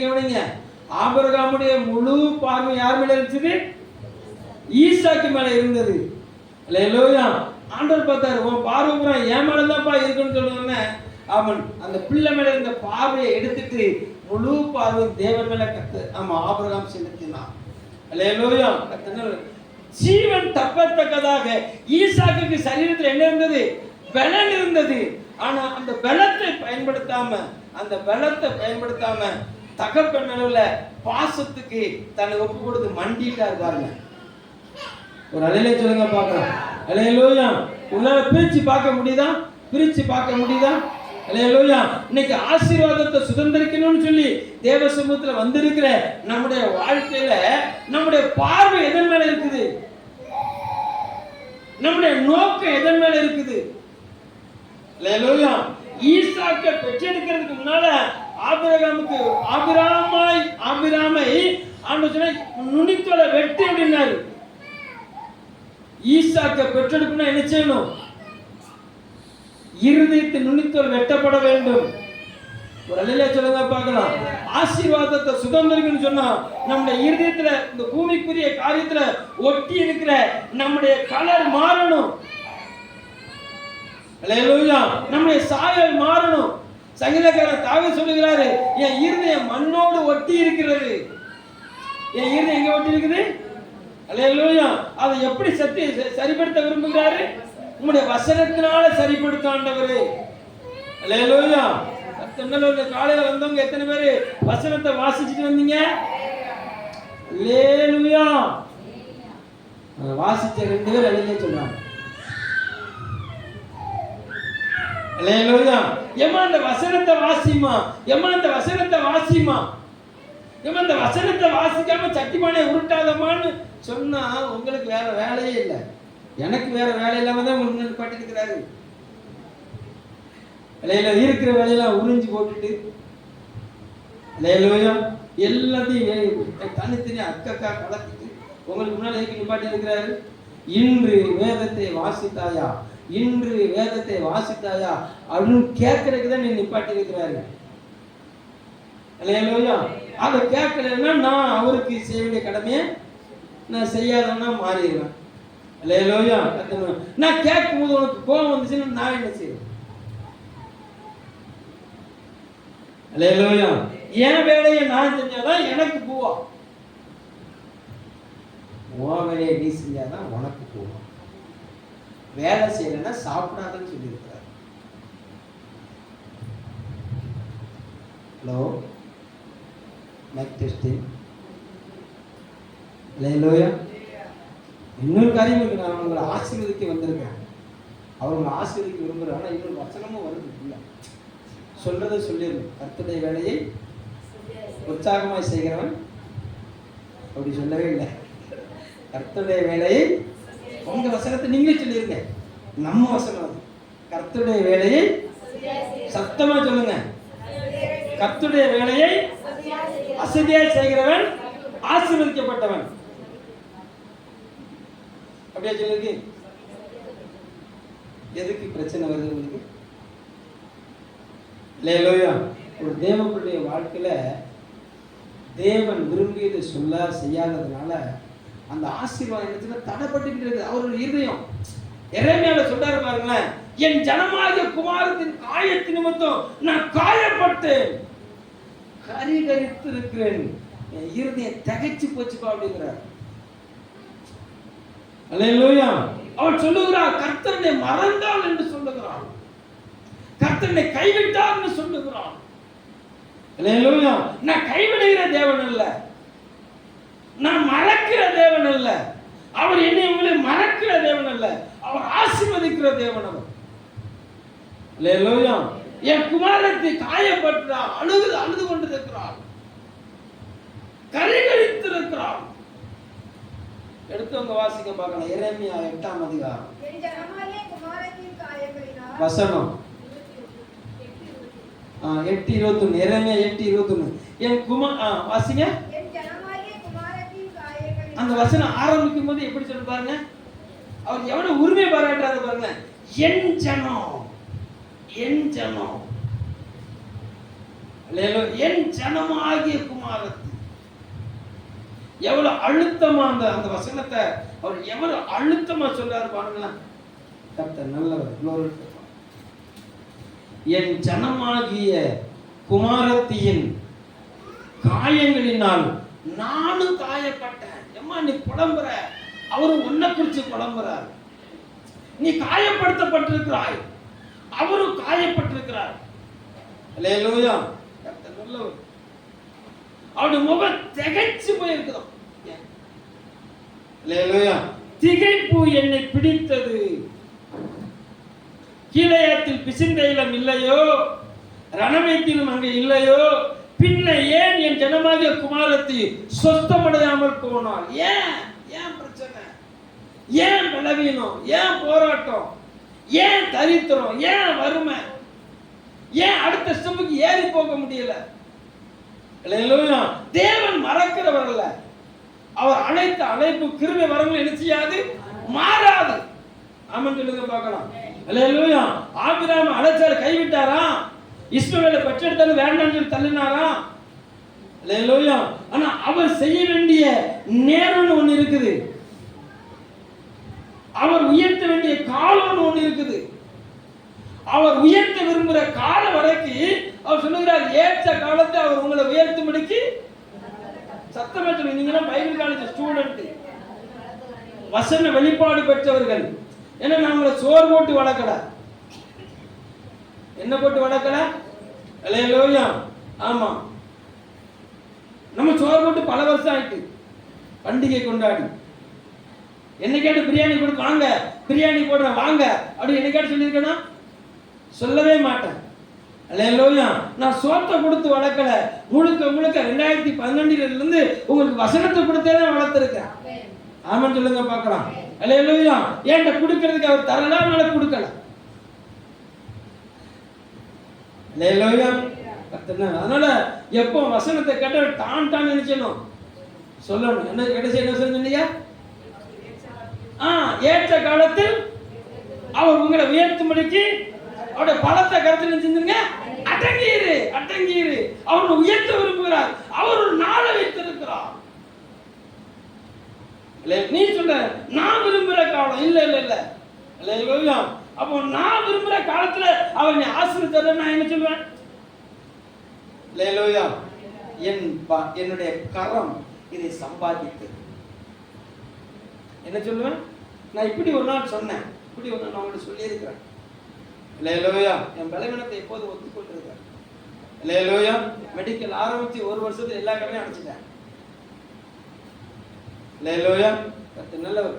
Speaker 1: கவனிங்க. ஆபிரகாமுடைய முழு பார்வை யார் மேல இருந்துச்சு? ஈசாக்கு மேல இருந்தது. அல்லேலூயா, ஆண்டவர் பார்த்தாரு, உன் பார்வை என் மேலதான்ப்பா இருக்குன்னு சொன்ன அவன் அந்த பிள்ளை மேல இருந்த பார்வையை எடுத்துட்டு முழு பார்வை தேவன் மேல ஆபிரகாம் செலுத்தினான். அல்லேலூயா, ஜீவன் தப்பத்தக்கதாக ஈசாக்குக்கு சரீரத்தில் என்ன இருந்தது? பலன் இருந்தது. ஆனா அந்த பலத்தை பயன்படுத்தாம தகப்பன் மேல பாசத்துக்கு தன்னை ஒப்பு கொடுத்து மண்டிட்டார் பாருங்க. ஒரு அலையில சொல்லுங்க பார்க்கலாம். அல்லேலூயா, உன்னால பிரிச்சு பார்க்க முடியுதா? அல்லேலூயா, இன்னைக்கு ஆசீர்வாதத்தை சுதந்திரிக்கணும்னு சொல்லி தேவ சமூகத்துல வந்திருக்கிற நம்முடைய வாழ்க்கையில நம்முடைய பார்வை எதன் மேல இருக்குது? நம்முடைய நோக்கம் எதன் மேல இருக்குது? அல்லேலூயா, ஈசாக்கை பெற்றெடுக்கிறதுக்கு முன்னால ஆபிராமை ஆண்டவர் சொன்னார், நுனித்தோலை வெட்டி அப்படின்னாரு. ஈசாக்கை பெற்றெடுக்கணும் என்ன செய்யணும்? இருதயத்தின் நுனித்தோல் வெட்டப்பட வேண்டும். ஒரு அலையில சொல்லுங்க பார்க்கலாம். ஆசீர்வாதத்தை சுதந்திரிக்கணும்னு சொன்னா நம்முடைய இருதயத்துல இந்த பூமிக்குரிய காரியத்துல ஒட்டி இருக்கிற நம்முடைய கலர் மாறணும். அல்லேலூயா, நம்முடைய சாயல் மாறணும். சங்கீதக்காரர் தாவீது சொல்லுகிறாரு, என் இருதயம் மண்ணோடு ஒட்டி இருக்கிறது. என் இருதயம் எங்க ஒட்டி இருக்குது? அல்லேலூயா, அதை எப்படி சரிப்படுத்த விரும்புகிறாரு? உங்களுடைய வசனத்தினால சரிப்படுத்த ஆண்டவரே. அல்லேலூயா, காலையில வந்தவங்க எத்தனை பேரு வசனத்தை வாசிச்சுட்டு வந்தீங்க? அல்லேலூயா, வாசிச்ச 2 பேர் அழிஞ்சே சொல்றாங்க. அல்லேலூயா, அந்த வசனத்தை வாசிமா, அந்த வசனத்தை வாசிக்காம சட்டிமானே உருட்டாதமான்னு சொன்னா உங்களுக்கு வேற வேலையே இல்லை. எனக்கு வேற வேலை இல்லாம தான் முன்னாடி பாட்டிருக்கிறாரு. இருக்கிற வேலையெல்லாம் உறிஞ்சி போட்டுட்டு அல்லேலூயா எல்லாத்தையும் தனித்தனி அக்கா கலத்திட்டு உங்களுக்கு முன்னாடி ஏக்கி நிப்பாட்டி இருக்கிறாரு. இன்று வேதத்தை வாசித்தாயா அப்படின்னு கேட்கறதுக்கு தான் நீ நிப்பாட்டி இருக்கிறாரு. அல்லேலூயா, அதை கேட்கலன்னா நான் அவருக்கு செய்ய வேண்டிய கடமையை நான் செய்யாதவனா மாறிடுவேன். அல்லேலூயா, நான் கேட்கும் போது உனக்கு கோபம் வந்துச்சுன்னா நான் என்ன செய்வேன்? அல்லேலூயா, என் வேலையை நான் செஞ்சாதான் எனக்கு பூவா, உன் வேலையை நீ செஞ்சாதான் உனக்கு பூவா. வேலை செய்யலைன்னா சாப்பிடாதன்னு சொல்லியிருக்கிறார். Hello, mic testing. அல்லேலூயா, இன்னொரு காரியம் இருக்கு. நான் உங்களை ஆசீர்வதிக்க வந்திருக்கேன். அவங்களை ஆசீர்வதிக்க விரும்புகிறேன். ஆனால் இன்னொரு வசனமும் வருது. இல்லை, சொல்றதை சொல்லிடணும். கர்த்தருடைய வேலையை உற்சாகமாய் செய்கிறவன் அப்படி சொல்லவே இல்லை. கர்த்தருடைய வேலையை, உங்க வசனத்தை நீங்களே சொல்லிருங்க, நம்ம வசனம் அது. கர்த்தருடைய வேலையை சத்தமா சொல்லுங்க. கர்த்தருடைய வேலையை அசதியாய் செய்கிறவன் ஆசீர்வதிக்கப்பட்டவன். அப்படியே சொல்லிருக்கு. எதுக்கு பிரச்சனை வருது உங்களுக்கு? இல்லையா? ஒரு தேவனுடைய வாழ்க்கையில தேவன் விரும்பியது சொல்ல செய்யாததுனால அந்த ஆசீர்வாதம் தடைப்பட்டு அவருடைய இருதயம். எரேமியால சொல்றாரு பாருங்களேன், என் ஜனமாகிய குமாரத்தின் காயத்தின் நிமித்தம் நான் காயப்பட்டேன், கரிகரித்து இருக்கிறேன், என் இருதயம் திகைச்சு போச்சுப்பா அப்படிங்கிறார். அல்லேலூயா. அவன் சொல்லுகிறார், கர்த்தரை மறந்தால் என்று சொல்லுகிறான், கர்த்தரை கைவிட்டார் என்று சொல்லுகிறான். அல்லேலூயா. நான் கைவிடுகிற தேவன் அல்ல, நான் மறக்கிற தேவன் அல்ல, அவர் என்னை உங்களை மறக்கிற தேவன் அல்ல, அவர் ஆசீர்வதிக்கிற தேவன் அவர். அல்லேலூயா. என் குமாரத்தை காயப்பட்டார், அழுது கொண்டிருக்கிறார், கரிகரித்திருக்கிறார். எடுத்தவங்க வாசிக்க பார்க்கலாம். எரேமியா 8ஆம் அதிகாரம் வசனம் 8:21. எரேமியா 8:21. என் வாசிங்க. அந்த வசனம் ஆரம்பிக்கும் போது எப்படி சொல்லு பாருங்க, அவர் எவ்வளவு உரிமை பாராட்டுறாரு பாருங்க. என் ஜனம், என் ஜனம், என் ஜனமாகிய குமாரத்தி. எவ்வளவு அழுத்தமா அந்த வசனத்தை அவர் எவ்வளவு அழுத்தமா சொல்றாரு பாருங்களேன். கர்த்தர் நல்லவர். என் ஜனமாகிய குமாரத்தியின் காயங்களினால் நானும் காயப்பட்டேன். எம்மா நீ புலம்புற, அவரும் உன்னை குறிச்சு புலம்புறார். நீ காயப்படுத்தப்பட்டிருக்கிறாய், அவரும் காயப்பட்டிருக்கிறார். அல்லேலூயா. கர்த்தர் நல்லவர். அவருடைய முகம் திகைச்சு போயிருக்கிறோம். அல்லேலூயா. திகைப்பு என்னை பிடித்தது, கீலேயாத்தில் பிசிந்தைலம் இல்லையோ, ரணமைத்திலும் அங்கே இல்லையோ, பின்ன ஏன் என் ஜனமாகிய குமாரத்தி சொஸ்தமடையாமல் போனாள்? ஏன் பிரச்சனை? ஏன் பலவீனம்? ஏன் போராட்டம்? ஏன் தரித்திரம்? ஏன் வறுமை? ஏன் அடுத்த ஸ்டெப்புக்கு ஏறி போக முடியல? அல்லேலூயா. தேவன் மறக்கிறவர் அல்ல, அவர் அழைத்த அழைப்பு கிருபை வரங்கள் என்ன செய்யாது? மாறாது. ஆமென் சொல்லுங்க பார்க்கலாம். அல்லேலூயா. ஆபிரகாம் அழைச்சார், கைவிட்டாரா? இஸ்மவேலை பெற்றெடுத்தாலும் வேண்டாம்னு சொல்லி தள்ளினாரா? அல்லேலூயா. ஆனா அவர் செய்ய வேண்டிய நேரம்னு ஒண்ணு இருக்குது, அவர் உயர்த்த வேண்டிய காலம்னு ஒண்ணு இருக்குது. அவர் உயர்த்த விரும்புகிற காலம் வரைக்கும் அவர் சொல்லுகிறார், ஏற்ற காலத்தை அவர் உங்களை உயர்த்தும்படிக்கு சத்தமா சொல்லுங்க. நீங்க பைபிள் காலேஜ் ஸ்டூடெண்ட், வசன வெளிப்பாடு பெற்றவர்கள். ஏன்னா நான் உங்களை சோறு போட்டு வளர்க்கல, என்ன போட்டு வளர்க்கல? அல்லேலூயா. ஆமா, நம்ம சோறு போட்டு பல வருஷம் ஆயிட்டு, பண்டிகை கொண்டாடி என்ன கேட்டு பிரியாணி கொடுத்து வாங்க, பிரியாணி போடுறேன் வாங்க அப்படி என்ன கேட்டு சொல்லியிருக்கேன்னா சொல்லவே மாட்டேன். அல்லேலூயா. நான் சோத்தை கொடுத்து வளர்க்கல, முழுக்க 2012 இருந்து உங்களுக்கு வசனத்தை கொடுத்தே தான் வளர்த்திருக்கேன். ஆமென் சொல்லுங்க பார்க்கலாம். அல்லேலூயா. ஏன்ட்ட கொடுக்கிறதுக்கு அவர் தரலாம், மேல கொடுக்கல. அல்லேலூயா. அதனால எப்போ வசனத்தை கேட்ட தான் நினைச்சணும் சொல்லணும். என்ன கடைசி என்ன சொன்னீங்க? ஏற்ற காலத்தில் அவர் உங்களை உயர்த்தும்படிக்கு அவருடைய பலத்தை கருத்தில் செஞ்சுங்க. அடங்கியிரு. அவர் உயர்த்த விரும்புகிறார், அவர் ஒரு நாளை வைத்திருக்கிறார். நீ சொல்ற நான் விரும்புகிற காலம் இல்ல. அல்லேலூயா. அப்போ நான் விரும்புகிற காலத்துல அவர் நீ ஆசீர்வதித்தார், நான் என்ன சொல்வேன்? அல்லேலூயா. என்னுடைய கரம் இதை சம்பாதித்தது. என்ன சொல்லுவேன்? நான் இப்படி ஒரு நாள் சொன்னேன், இப்படி ஒரு நாள் நான் உங்களுக்கு சொல்லியிருக்கிறேன். அல்லேலூயா. என் பலவீனத்தை எப்போது ஒத்துக்கொண்டிருக்கிறேன். அல்லேலூயா. மெடிக்கல் ஆரம்பிச்சு 1 வருஷத்துல எல்லா கடனையும் அடைச்சிட்டேன். அல்லேலூயா. கர்த்தர் நல்லவர்.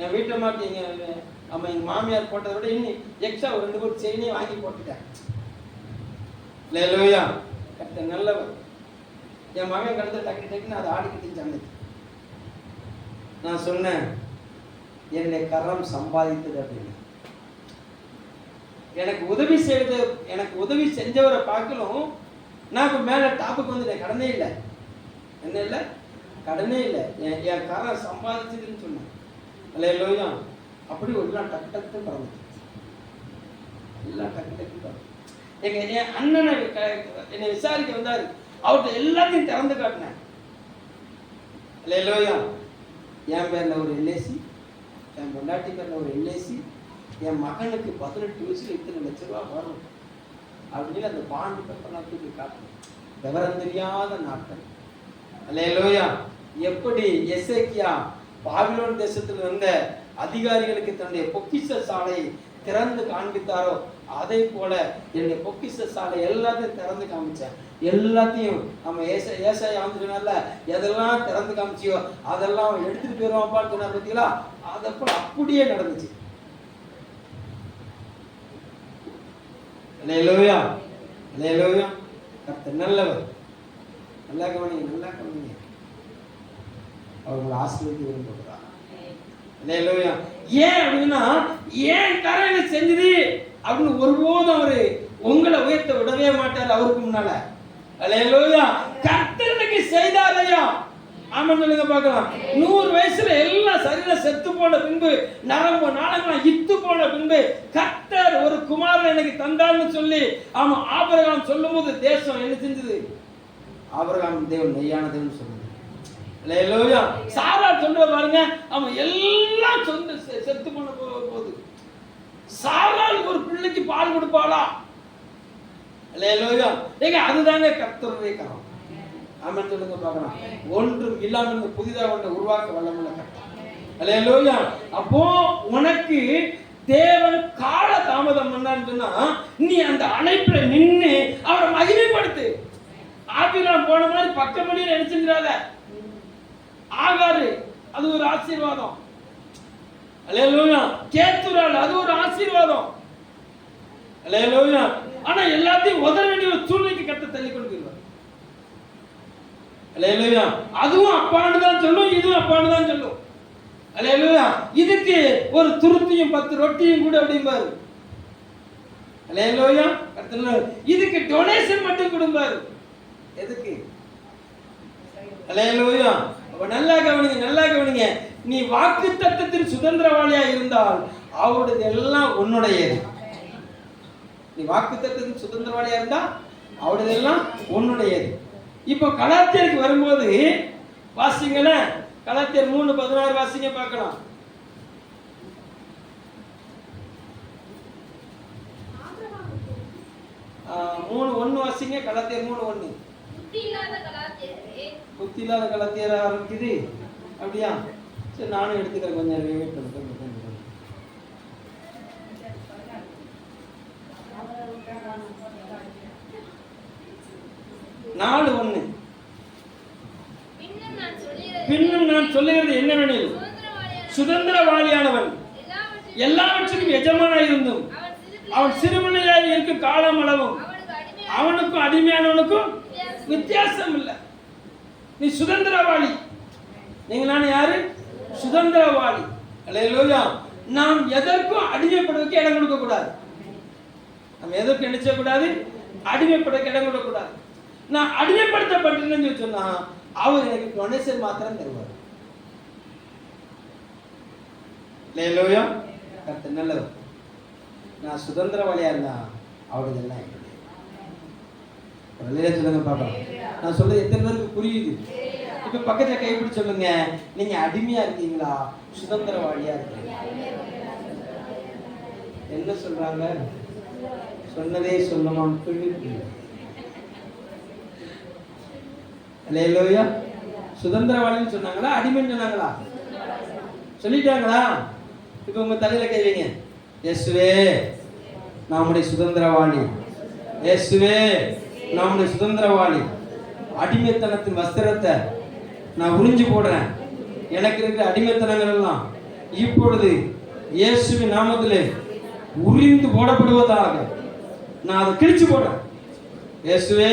Speaker 1: என் வீட்டம்மாக்கு எங்க மாமியார் போட்டதை விட இன்னும் எக்ஸ்ட்ரா ஒரு 2 கோடி செயினே வாங்கி போட்டுட்டேன். அல்லேலூயா. கர்த்தர் நல்லவர். என் மகன் கடத்த டக்குன்னு அதை ஆடிக்கிட்டு சந்தைக்கு நான் சொன்னேன், என்னுடைய கரம் சம்பாதித்தது அப்படின்னு. எனக்கு உதவி செஞ்சவரை பார்க்கலும் நான் மேல டாப்புக்கு வந்துட்டேன். கடனே இல்லை, என்ன இல்லை, கடனே இல்லை, என் கரம் சம்பாதிச்சதுன்னு சொன்னேன். அல்லேலூயா. அப்படி ஒரு நாள் டக்கு டக்கு பறந்துச்சு, எல்லாம் டக்கு டக்கு பறந்து. என் அண்ணனை என்னை விசாரிக்க வந்தாரு, அவர்கிட்ட எல்லாத்தையும் திறந்து காட்டினேன். அல்லேலூயா. என் பேர்ல ஒரு எல்ஐசி, என் பொண்டாட்டி பேர்ல ஒரு எல்ஐசி, என் மகனுக்கு 18 வயசுல இத்தனை லட்ச ரூபா வரும் அப்படின்னு அந்த பாண்டு பேப்பர்லாம் தூக்கி காட்டணும். விவரம் தெரியாத நாட்கள். அல்லேலூயா. எப்படி எசேக்கியா பாபிலோன் தேசத்தில் இருந்த அதிகாரிகளுக்கு தன்னுடைய பொக்கிஷ சாலை திறந்து காண்பித்தாரோ, அதை போல என்னுடைய பொக்கிஷ சாலை எல்லாத்தையும் திறந்து காமிச்சேன். எல்லாத்தையும் நம்ம ஏசாயா சொன்னார்ல, எதெல்லாம் திறந்து காமிச்சியோ அதெல்லாம் எடுத்துட்டு போயிருவாப்பான்னு சொன்னார் பார்த்தீங்களா, அதை போல அப்படியே நடந்துச்சு. அல்லேலூயா, அல்லேலூயா. கர்த்தர் நல்லவர். நல்லா கவனிங்க, நல்லா கவனிங்க. அவங்களை ஆசீர்வதிக்க விரும்புகிறார். அல்லேலூயா. ஏன் அப்படின்னா, ஏன் கரையில செஞ்சது அப்படின்னு ஒருபோதும் அவரு உங்களை உயர்த்த விடவே மாட்டார் அவருக்கு முன்னால. அல்லேலூயா. கர்த்தருக்கு செய்தாரையா, ஆமென் சொல்லுங்க பார்க்கலாம். 100 வயசுல எல்லாம் சரீரம் செத்து போன பின்பு, நரம்பு நாளங்களாம் இத்து போன பின்பு, கர்த்தர் ஒரு குமாரன் எனக்கு தந்தான்னு சொல்லி ஆமா ஆபிரகாம் சொல்லும் போது தேசம் என்ன செஞ்சது? ஆபிரகாம் தேவன் மெய்யான தேவன் சொல்லுது. அல்லேலூயா. சாரா சொல்ற பாருங்க, அவன் எல்லாம் செத்து போன போது சாராளுக்கு ஒரு பிள்ளைக்கு பால் கொடுப்பாளா? அல்லேலூயா. ஏங்க அதுதாங்க கர்த்தருடைய கரம். ஆமென் சொல்லுங்க பார்க்கலாம். ஒன்றும் இல்லாமல் புதிதாக ஒன்றை உருவாக்க வல்லமுள்ள கர்த்தர். அல்லேலூயா. அப்போ உனக்கு தேவன் கால தாமதம் பண்ணான்னு சொன்னா, நீ அந்த அழைப்புல நின்று அவரை மகிமைப்படுத்து. ஆபிரகாம் போன மாதிரி பக்கமடியில் நினைச்சுக்கிறாத. ஆகாரு அது ஒரு ஆசீர்வாதம். அல்லேலூயா. கேத்துரால் அது ஒரு ஆசீர்வாதம். அல்லேலூயா. ஆனா எல்லாத்தையும் உதற வேண்டிய ஒரு சூழ்நிலைக்கு கர்த்தர் தள்ளி கொண்டு போயிடுவார். அல்லேலூயா. அதுவும் அப்பான்னு தான் சொல்லும், இதுவும் அப்பான்னு தான் சொல்லும். அல்லேலூயா. இதுக்கு ஒரு துருத்தியும் 10 ரொட்டியும் கூட அப்படிம்பாரு. அல்லேலூயா. கர்த்தர் இதுக்கு டொனேஷன் மட்டும் கொடுப்பாரு. எதுக்கு? அல்லேலூயா. அப்ப நல்லா கவனிங்க, நல்லா கவனிங்க. நீ வாக்குத்தத்தத்தின் சுதந்திரவாளியா இருந்தால் அவருடைய எல்லாம் உன்னுடையது. நீ வாக்குத்தத்தத்தின் சுதந்திரவாளியா இருந்தா அவருடைய எல்லாம் உன்னுடையது. இப்போ கலாத்தியருக்கு வரும்போது வாசிங்களேன், கலாத்தியர் 3:16 வாசிங்க பார்க்கலாம். மூணு ஒன்று வாசிங்க. கலாத்தியர் 3:1. புத்தி இல்லாத கலாத்தியர் ஆரம்பிக்குது அப்படியா? சரி, நானும் எடுத்துக்கிறேன். கொஞ்சம் வெயிட் பண்ணுறேன். 4:1. பின்னும் நான் சொல்லுகிறது என்னவெனில், சுதந்திரவாளியானவன் எல்லாவற்றுக்கும் எஜமானாய் இருந்தும் அவன் சிறுமனையாய் இருக்கும் காலம் அளவும் அவனுக்கும் அடிமையானவனுக்கும் வித்தியாசம் இல்லை. நீ சுதந்திரவாளி. நீங்க நான் யாரு? சுதந்திரவாளி. அல்லேலூயா. நாம் எதற்கும் அடிமைப்படுவதற்கு இடம் கொடுக்க கூடாது. நம்ம எதற்கும் நினைச்ச கூடாது, அடிமைப்படுவதற்கு இடம் கொடுக்க கூடாது. நான் அடிமைப்படுத்தப்பட்டேன்னு சொன்னா அவர் எனக்கு டொனேஷன் மாத்திரம் தருவார். அல்லேலூயா. கர்த்தர் நல்லவர். நான் சுதந்திரவாளியா இருந்தா அவருக்கு எல்லாம் சொல்லுங்க பாக்கலாம். நான் சொல்றது எத்தனை பேருக்கு புரியுது? இப்ப பக்கத்துல கைப்பிடி சொல்லுங்க, நீங்க அடிமையா இருக்கீங்களா, சுதந்திரவாளியா இருக்கீங்களா? என்ன சொல்றாங்க? சொன்னதே சொல்லுமா? அல்லேலூயா. சுதந்திரவாளின்னு சொன்னாங்களா, அடிமைன்னு சொன்னாங்களா? சொல்லிட்டாங்களா? இப்ப உங்க தலையில கை வைங்க. இயேசுவே நம்முடைய சுதந்திரவாளி. இயேசுவே நம்முடைய சுதந்திரவாளி. அடிமைத்தனத்தின் வஸ்திரத்தை நான் உறிஞ்சு போடுறேன். எனக்கு இருக்கிற அடிமைத்தனங்கள் எல்லாம் இப்பொழுது இயேசுவின் நாமத்திலே உரிந்து போடப்படுவதாக நான் அதை கிழிச்சு போடுறேன். இயேசுவே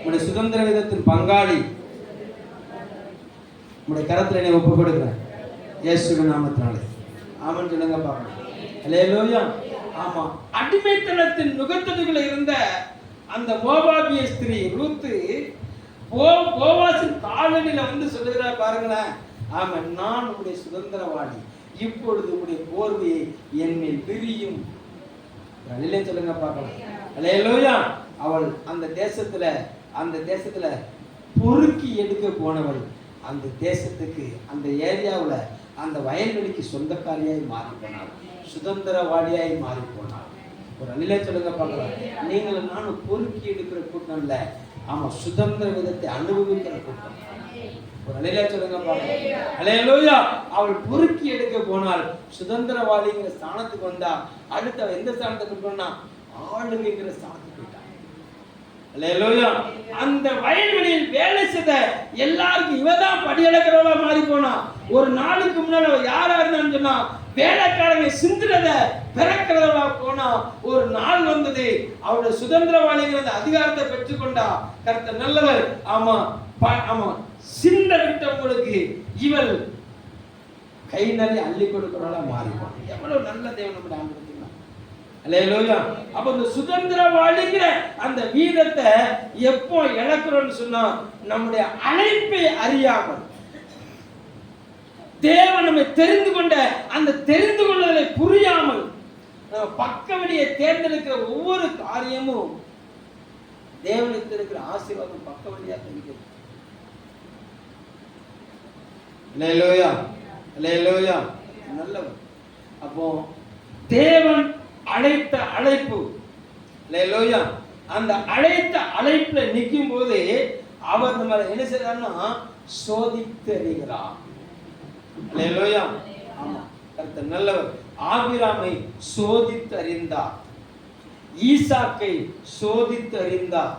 Speaker 1: உடைய சுதந்திர விதத்தின் பங்காளி, உடைய கரத்தில் என்னை ஒப்புக்கொடுக்கிறேன். இயேசுவின் நாமத்தினாலே ஆமென் சொல்லுங்க பார்க்கலாம். அல்லேலூயா. ஆமா, அடிமைத்தனத்தின் நுகத்தடிகளை இருந்த அந்த மோவாபிய ஸ்திரீ ரூத்து போவாசின் காலடியில வந்து சொல்லுகிறார் பாருங்களேன். ஆமா, நான் உங்களுடைய சுதந்திரவாளி, இப்பொழுது உங்களுடைய போர்வையை என்னில் விரியும். சொல்லுங்க பார்க்கலாம். அல்லேலூயா. அவள் அந்த தேசத்துல பொறுக்கி எடுக்க போனவள் அந்த தேசத்துக்கு, அந்த ஏரியாவில், அந்த வயல்வெளிக்கு சொந்தக்காரியாய் மாறி போனாள், சுதந்திரவாளியாய் மாறி போனாள். ஒரு அழிலே சொல்லுங்க பார்க்கலாம். நீங்களும் நானும் பொறுக்கி எடுக்கிற கூட்டம் இல்ல, ஆமா, சுதந்திர விதத்தை அனுபவிக்கிற கூட்டம். ஒரு அழிலே சொல்லுங்க பார்க்கலாம். அல்லேலூயா. அவள் பொறுக்கி எடுக்க போனால் சுதந்திரவாளிங்கிற ஸ்தானத்துக்கு வந்தா, அடுத்த எந்த ஸ்தானத்துக்கு போனா ஆளுங்கிற ஸ்தானத்துக்கு போயிட்டான். அல்லேலூயா. அந்த வயல்வெளியில் வேலை செய்த எல்லாருக்கும் இவதான் படியளக்கிறவளா மாறி போனா. ஒரு நாளுக்கு முன்னால யாரா இருந்தான்னு சொன்னா வேலைக்காரங்க சிந்துறத பிறக்கிறவளா போனா. ஒரு நாள் வந்தது, அவருடைய சுதந்திரவாளிங்கிற அதிகாரத்தை பெற்றுக்கொண்டா. கர்த்தர் நல்லவர். ஆமா ஆமா, சிந்த விட்டவங்களுக்கு இவள் கை நிறைய அள்ளி கொடுக்கிறவளா மாறி போனா. எவ்வளவு நல்ல தேவன் நம்முடைய ஆண்டு. அல்லேலூயா. அப்ப இந்த சுதந்திரவாளிங்கிற அந்த வீதத்தை எப்போ இழக்கிறோம்னு சொன்னா, நம்முடைய அழைப்பை அறியாமல், தேவன் நம்மை தெரிந்து கொண்ட அந்த தெரிந்து கொள்வதை புரியாமல், பக்க வழியை தேர்ந்தெடுக்கிற ஒவ்வொரு காரியமும் தேவனுக்கு இருக்கிற ஆசீர்வாதம் பக்க வழியா தெரிகிறது. அல்லேலூயா. அல்லேலூயா. நல்லவர். அப்போ தேவன் அழைத்த அழைப்பு, அல்லேலூயா, அந்த அழைத்த அழைப்புல நிற்கும் போது அவர் நம்ம என்ன செய்யறாருன்னா சோதித்து அறிகிறார். அல்லேலூயா. ஆமா, கர்த்தர் நல்லவர். ஆபிராமை சோதித்து அறிந்தார், ஈசாக்கை சோதித்து அறிந்தார்.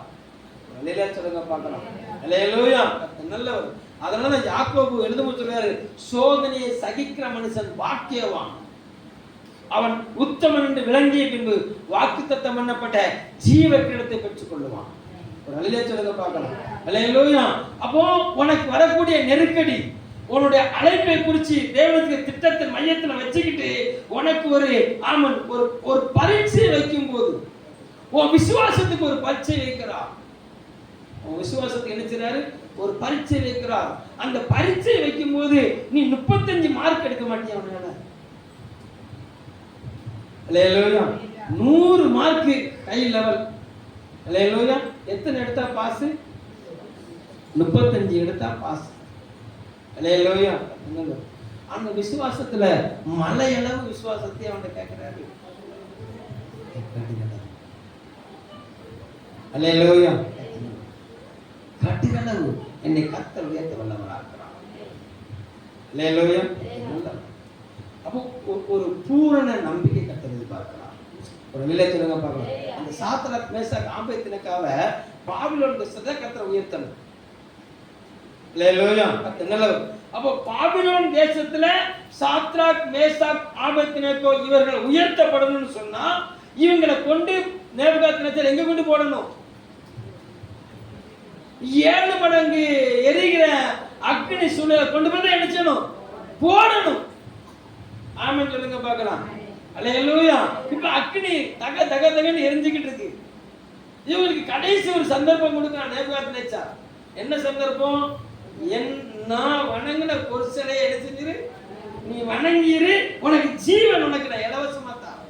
Speaker 1: அல்லேலூயா சொல்லுங்க பார்க்கலாம். அல்லேலூயா. கர்த்தர் நல்லவர். அதனால யாக்கோபு எழுதும்போது சொல்றாரு, சோதனையை சகிக்கிற மனுஷன் பாக்கியவான், அவன் உத்தமன் என்று விளங்கிய பின்பு வாக்குத்தத்தம் பண்ணப்பட்ட ஜீவ கிரீடத்தை பெற்றுக் கொள்ளுவான். ஒரு அல்லேலூயா சொல்லுங்க பார்க்கலாம். அல்லேலூயா. அப்போ உனக்கு வரக்கூடிய நெருக்கடி, உன்னுடைய அழைப்பை குறித்து தேவனுக்கு திட்டத்தின் மையத்தில் வச்சுக்கிட்டு உனக்கு ஒரு ஆமன் ஒரு பரீட்சை வைக்கும் போது, உன் விசுவாசத்துக்கு ஒரு பரீட்சை வைக்கிறார். உன் விசுவாசத்துக்கு என்ன செய்றாரு? ஒரு பரீட்சை வைக்கிறார். அந்த பரீட்சை வைக்கும் போது நீ 35 மார்க் எடுக்க மாட்டியா? அவனால அல்லேலூயா 100 மார்க் ஹை லெவல். அல்லேலூயா. எத்தனை எடுத்தா பாஸ்? 35 எடுத்தா பாஸ். அல்லேலூயா. அந்த விசுவாசத்துல மலையளவு விசுவாசத்தை அவன் கேட்கிறாரு. அல்லேலூயா. கட்டிகளவு என்னை கர்த்தர் உயர்த்த வல்லவராகிறார். அல்லேலூயா. அப்போ ஒரு பூரண நம்பிக்கை கர்த்தர் எதிர்பார்க்கிறார். ஒரு நிலை சொல்லுங்க பார்க்கலாம். அந்த சாத்ராக் மேஷாக் ஆபேத்நேகோவை பாபிலோன் தேசத்துல கர்த்தர் உயர்த்தணும். அல்லேலூயா. கர்த்தர் நல்லவர். அப்போ பாபிலோன் தேசத்துல சாத்ராக் மேஷாக் ஆபேத்நேகோ இவர்கள் உயர்த்தப்படணும்னு சொன்னா இவங்களை கொண்டு நேபுகாத்நேச்சர் எங்க கொண்டு போடணும்? 7 மடங்கு எரிகிற அக்னி சூழலை கொண்டு போய் என்ன செய்யணும்? போடணும். ஆமென் சொல்லுங்க பார்க்கலாம். அல்லேலூயா. இப்ப அக்னி தக தக தகன்னு எரிஞ்சுக்கிட்டு இருக்கு. இவங்களுக்கு கடைசி ஒரு சந்தர்ப்பம் கொடுக்கிறான் நேபுகாத்நேச்சர். என்ன சந்தர்ப்பம்? நான் வணங்கின பொருசலை என்ன செஞ்சிரு? நீ வணங்கிரு, உனக்கு ஜீவன் உனக்கு நான் இலவசமா தான்.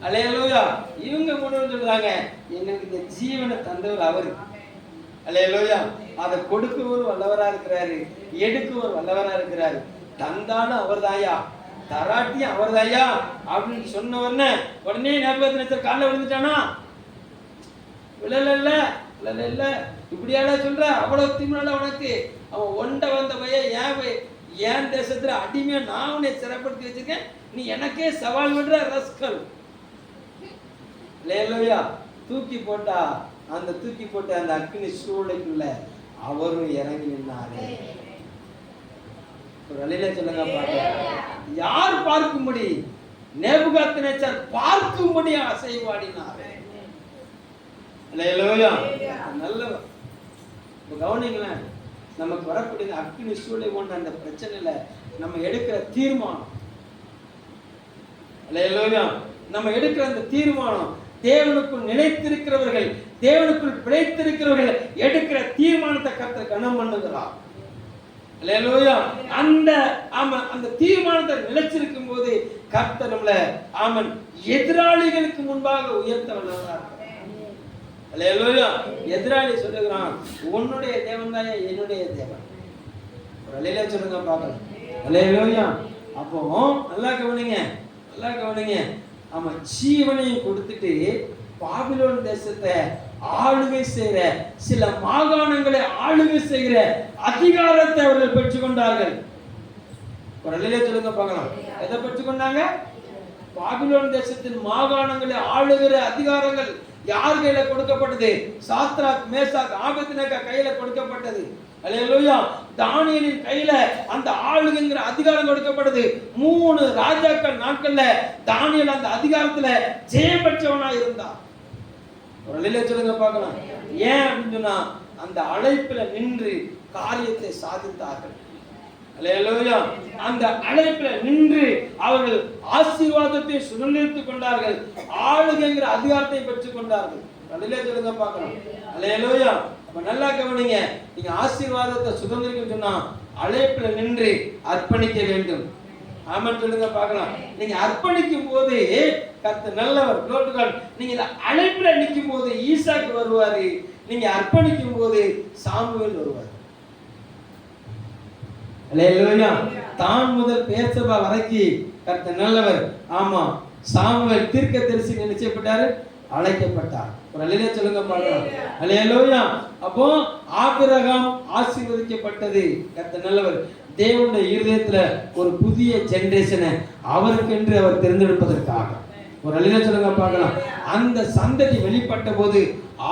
Speaker 1: அல்லேலூயா. இவங்க முன்னாடி சொல்றாங்க, எங்களுக்கு இந்த ஜீவனை தந்தவர் அவரு. அல்லேலூயா. அதை கொடுக்கவர் வல்லவரா இருக்கிறாரு, எடுக்கவர் வல்லவரா இருக்கிறாரு. தந்தாலும் அவர்தாயா, தராட்டியும் அவர்தாயா அப்படின்னு சொன்ன உடனே நேபுகாத்நேச்சர் காலில் விழுந்துட்டானா? இல்ல இப்படியால சொல்ற, அவ்வளவு திமிரால உனக்கு. அவன் ஒண்ட வந்த பையன் ஏன் தேசத்துல அடிமையா நான் உன்னை சிறப்படுத்தி வச்சிருக்கேன், நீ எனக்கே சவால் விடுற ரஸ்கல். அல்லேலூயா. தூக்கி போட்ட அந்த அக்னி சூளைக்குள்ள அவரும் இறங்கி நின்னாரு. ஒரு வழியில சொல்லுங்க பாருங்க. யார் பார்க்கும்படி? நேபுகாத்நேச்சர் பார்க்கும்படி அசைவாடினாரு. அல்லேலூயா. நல்லவர். கவனிங்களேன், நமக்கு வரக்கூடிய அக்னி சூளை போன்ற அந்த பிரச்சனையில நம்ம எடுக்கிற தீர்மானம். அல்லேலூயா. நம்ம எடுக்கிற அந்த தீர்மானம், தேவனுக்குள் நிலைத்திருக்கிறவர்கள், தேவனுக்குள் பிழைத்திருக்கிறவர்கள் எடுக்கிற தீர்மானத்தை கர்த்தர் கனம் பண்ணுகிறார். அல்லேலூயா. அந்த தீர்மானத்தை நிலைச்சிருக்கும் போது கர்த்தர் நம்மள எதிராளிகளுக்கு முன்பாக உயர்த்த வல்லவராக. அல்லேலூயா. எதிராளி சொல்லுகிறான், உன்னுடைய தேவன் தான் என்னுடைய தேவன். ஒரு அல்லேலூயா சொல்லுங்க பார்க்கலாம். அல்லேலூயா. அப்போ நல்லா கவனிங்க, நல்லா கவனிங்க. ஜீவனையும் கொடுத்துட்டு பாபிலோன் தேசத்தை ஆளுகை செய்கிற, சில மாகாணங்களை ஆளுகை செய்கிற அதிகாரத்தை அவர்கள் பெற்றுக்கொண்டார்கள். ஒரு அல்லேலூயா சொல்லுங்க பார்க்கலாம். எதை பெற்றுக்கொண்டாங்க? பாபிலோன் தேசத்தின் மாகாணங்களை ஆளுகிற அதிகாரங்கள் யார் கையில கொடுக்கப்பட்டது? சாத்ராக், மேசாக், ஆபேத்நேகோ கையில கொடுக்கப்பட்டது. அல்லேலூயா. தானியேலின் கையில அந்த ஆளுங்கிற அதிகாரம் கொடுக்கப்பட்டது. 3 ராஜாக்கள் நாட்கள்ல தானியேல் அந்த அதிகாரத்துல ஜெயம் பெற்றவனா இருந்தான். ஒரு அல்லேலூயா சொல்லுங்க பார்க்கலாம். ஏன் அப்படின்னு சொன்னா, அந்த அழைப்புல நின்று காரியத்தை சாதித்தார்கள். அல்லேலூயா. அந்த அழைப்புல நின்று அவர்கள் ஆசீர்வாதத்தை சுதந்திரித்துக் கொண்டார்கள், ஆளுகைங்கிற அதிகாரத்தை பெற்றுக் கொண்டார்கள். அல்லேலூயா சொல்லுங்க பார்க்கலாம். அல்லேலூயா. அப்ப நல்லா கவனிங்க, நீங்க ஆசீர்வாதத்தை சுதந்திரிக்க சொன்னா அழைப்புல நின்று அர்ப்பணிக்க வேண்டும். ஆமென் சொல்லுங்க பார்க்கலாம். நீங்க அர்ப்பணிக்கும் போது கர்த்தர் நல்லவர். நீங்க அழைப்புல நிற்கும் போது ஈசாக்கு வருவாரு, நீங்க அர்ப்பணிக்கும் போது சாமுவேல் வருவார். அல்லேலூயா. தான் முதல் பேர்சபா வரைக்கும் கர்த்தர் நல்லவர். ஆமா, சாமுவேல் தீர்க்கதரிசி நினைச்சப்பட்டாரு, அழைக்கப்பட்டார். ஒரு அல்லேலூயா சொல்லுங்க பார்க்கலாம். அல்லேலூயா. அப்போ ஆபிரகாம் ஆசீர்வதிக்கப்பட்டது. கர்த்தர் நல்லவர். தேவனுடைய இருதயத்துல ஒரு புதிய ஜெனரேஷனை அவருக்கென்று அவர் தேர்ந்தெடுப்பதற்காக. ஒரு அல்லேலூயா சொல்லுங்க பார்க்கலாம். அந்த சந்ததி வெளிப்பட்ட போது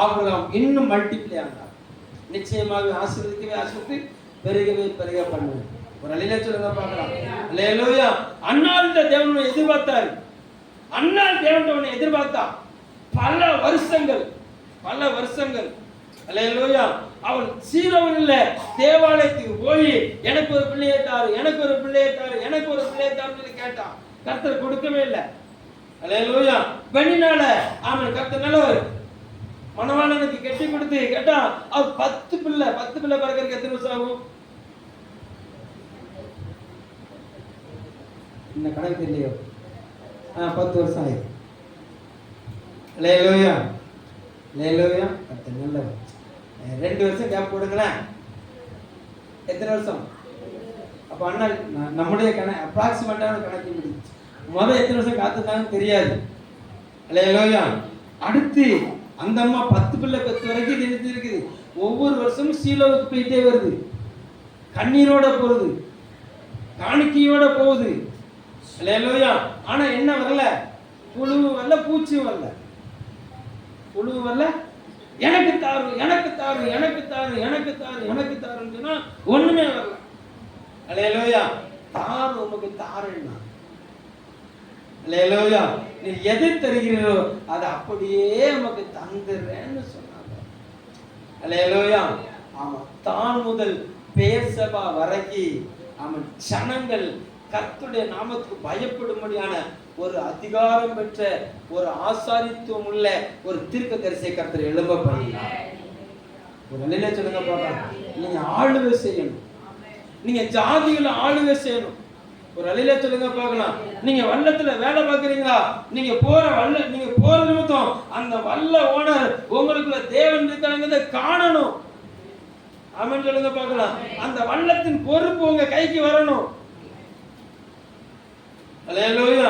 Speaker 1: ஆபிரகாம் இன்னும் மல்டிப்ளை ஆனார். நிச்சயமாக ஆசீர்வதிக்கவே பெருகவே பெருக பண்ணுவேன். ஒரு அல்லேலூயா சொல்லுங்க பார்க்கலாம். அல்லேலூயா. அன்னாள் தேவனை எதிர்பார்த்தார். அன்னாள் தேவனை எதிர்பார்த்தா பல வருஷங்கள். அல்லேலூயா. அவள் சீரோவில் தேவாலயத்துக்கு போய் எனக்கு ஒரு பிள்ளையை தாரு, எனக்கு ஒரு பிள்ளையை தாரு, எனக்கு ஒரு பிள்ளையை தாருன்னு கேட்டான். கர்த்தர் கொடுக்கவே இல்லை. அல்லேலூயா. பெண்ணினால அவன் கர்த்தர் நல்லவர். மணவாளனுக்கு கெட்டி கொடுத்து கேட்டா அவர் 10 பிள்ளை பிறக்கிறதுக்கு எத்தனை வருஷம் ஆகும்? என்ன கணக்கு இல்லையோ? 10 வருஷம் ஆயிடும். அல்லேலூயா. அல்லேலூயா. கர்த்தர் நல்லவர். 2 வருஷம் கேப் கொடுங்களேன், எத்தனை வருஷம்? அப்ப அண்ணா நம்முடைய அப்ராக்சிமேட்டான கணக்கு முடிச்சு முதல் எத்தனை வருஷம் காத்துட்டாங்கன்னு தெரியாது. அல்லேலூயா. அடுத்து அந்த அம்மா 10 பிள்ளை பெற்ற வரைக்கும் தெரிஞ்சு இருக்குது. ஒவ்வொரு வருஷமும் சீலோவுக்கு போயிட்டே வருது, கண்ணீரோட போகுது, காணிக்கையோட போகுது. அல்லேலூயா. ஆனா என்ன வரல? புழு வரல, பூச்சி வரல. புழு வரல. எனக்கு தாரு, எனக்கு தாரு, எனக்கு தாரு, எனக்கு தாரு, எனக்கு தாருன்னு சொன்னா ஒண்ணுமே வரல. அல்லேலூயா. தாரு உமக்கு தாருன்னா. அல்லேலூயா. நீ எதை தருகிறீரோ அதை அப்படியே உமக்கு தந்துடுறேன்னு சொன்னாங்க. அல்லேலூயா. ஆமா, தான் முதல் பேர்சபா வரைக்கும் அவன் ஜனங்கள் கர்த்தருடைய நாமத்துக்கு பயப்படும்படியான ஒரு அதிகாரம் பெற்ற, ஒரு ஆசாரித்துவம் உள்ள ஒரு தீர்க்கதரிசியை கர்த்தர் எழும்ப பண்ணினார். ஒரு அல்லேலூயா சொல்லுங்க பார்க்கலாம். நீங்க ஆளுகை செய்யணும், நீங்க ஜாதிகளை ஆளுகை செய்யணும். ஒரு அல்லேலூயா சொல்லுங்க பார்க்கலாம். நீங்க வல்லத்துல வேலை பார்க்குறீங்களா? நீங்க போற நிமித்தம் அந்த வல்ல ஓனர் உங்களுக்குள்ள தேவன் இருக்காங்கிறத காணணும். ஆமென் சொல்லுங்க பார்க்கலாம். அந்த வல்லத்தின் பொறுப்பு உங்க கைக்கு வரணும். அல்லேலூயா.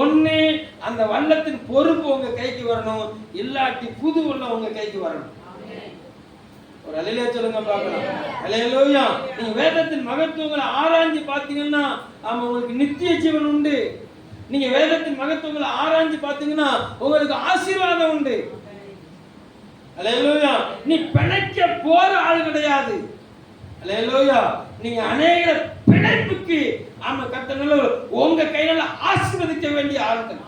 Speaker 1: ஒண்ணு அந்த வல்லத்தின் பொறுப்பு உங்க கைக்கு வரணும், இல்லாட்டி புது வல்லம் உங்க கைக்கு வரணும். ஒரு அல்லேலூயா சொல்லுங்க பார்க்கலாம். அல்லேலூயா. நீங்க வேதத்தின் மகத்துவங்களை ஆராய்ஞ்சு பார்த்தீங்கன்னா உங்களுக்கு நித்திய ஜீவன் உண்டு. நீங்க வேதத்தின் மகத்துவங்களை ஆராய்ஞ்சு பார்த்தீங்கன்னா உங்களுக்கு ஆசீர்வாதம் உண்டு. அல்லேலூயா. நீ பிழைக்க போற ஆள் கிடையாது. அல்லேலூயா. நீங்க அநேக பிழைப்புக்கு கர்த்தர் உங்க கையில ஆசீர்வதிக்க வேண்டிய ஆட்கள்.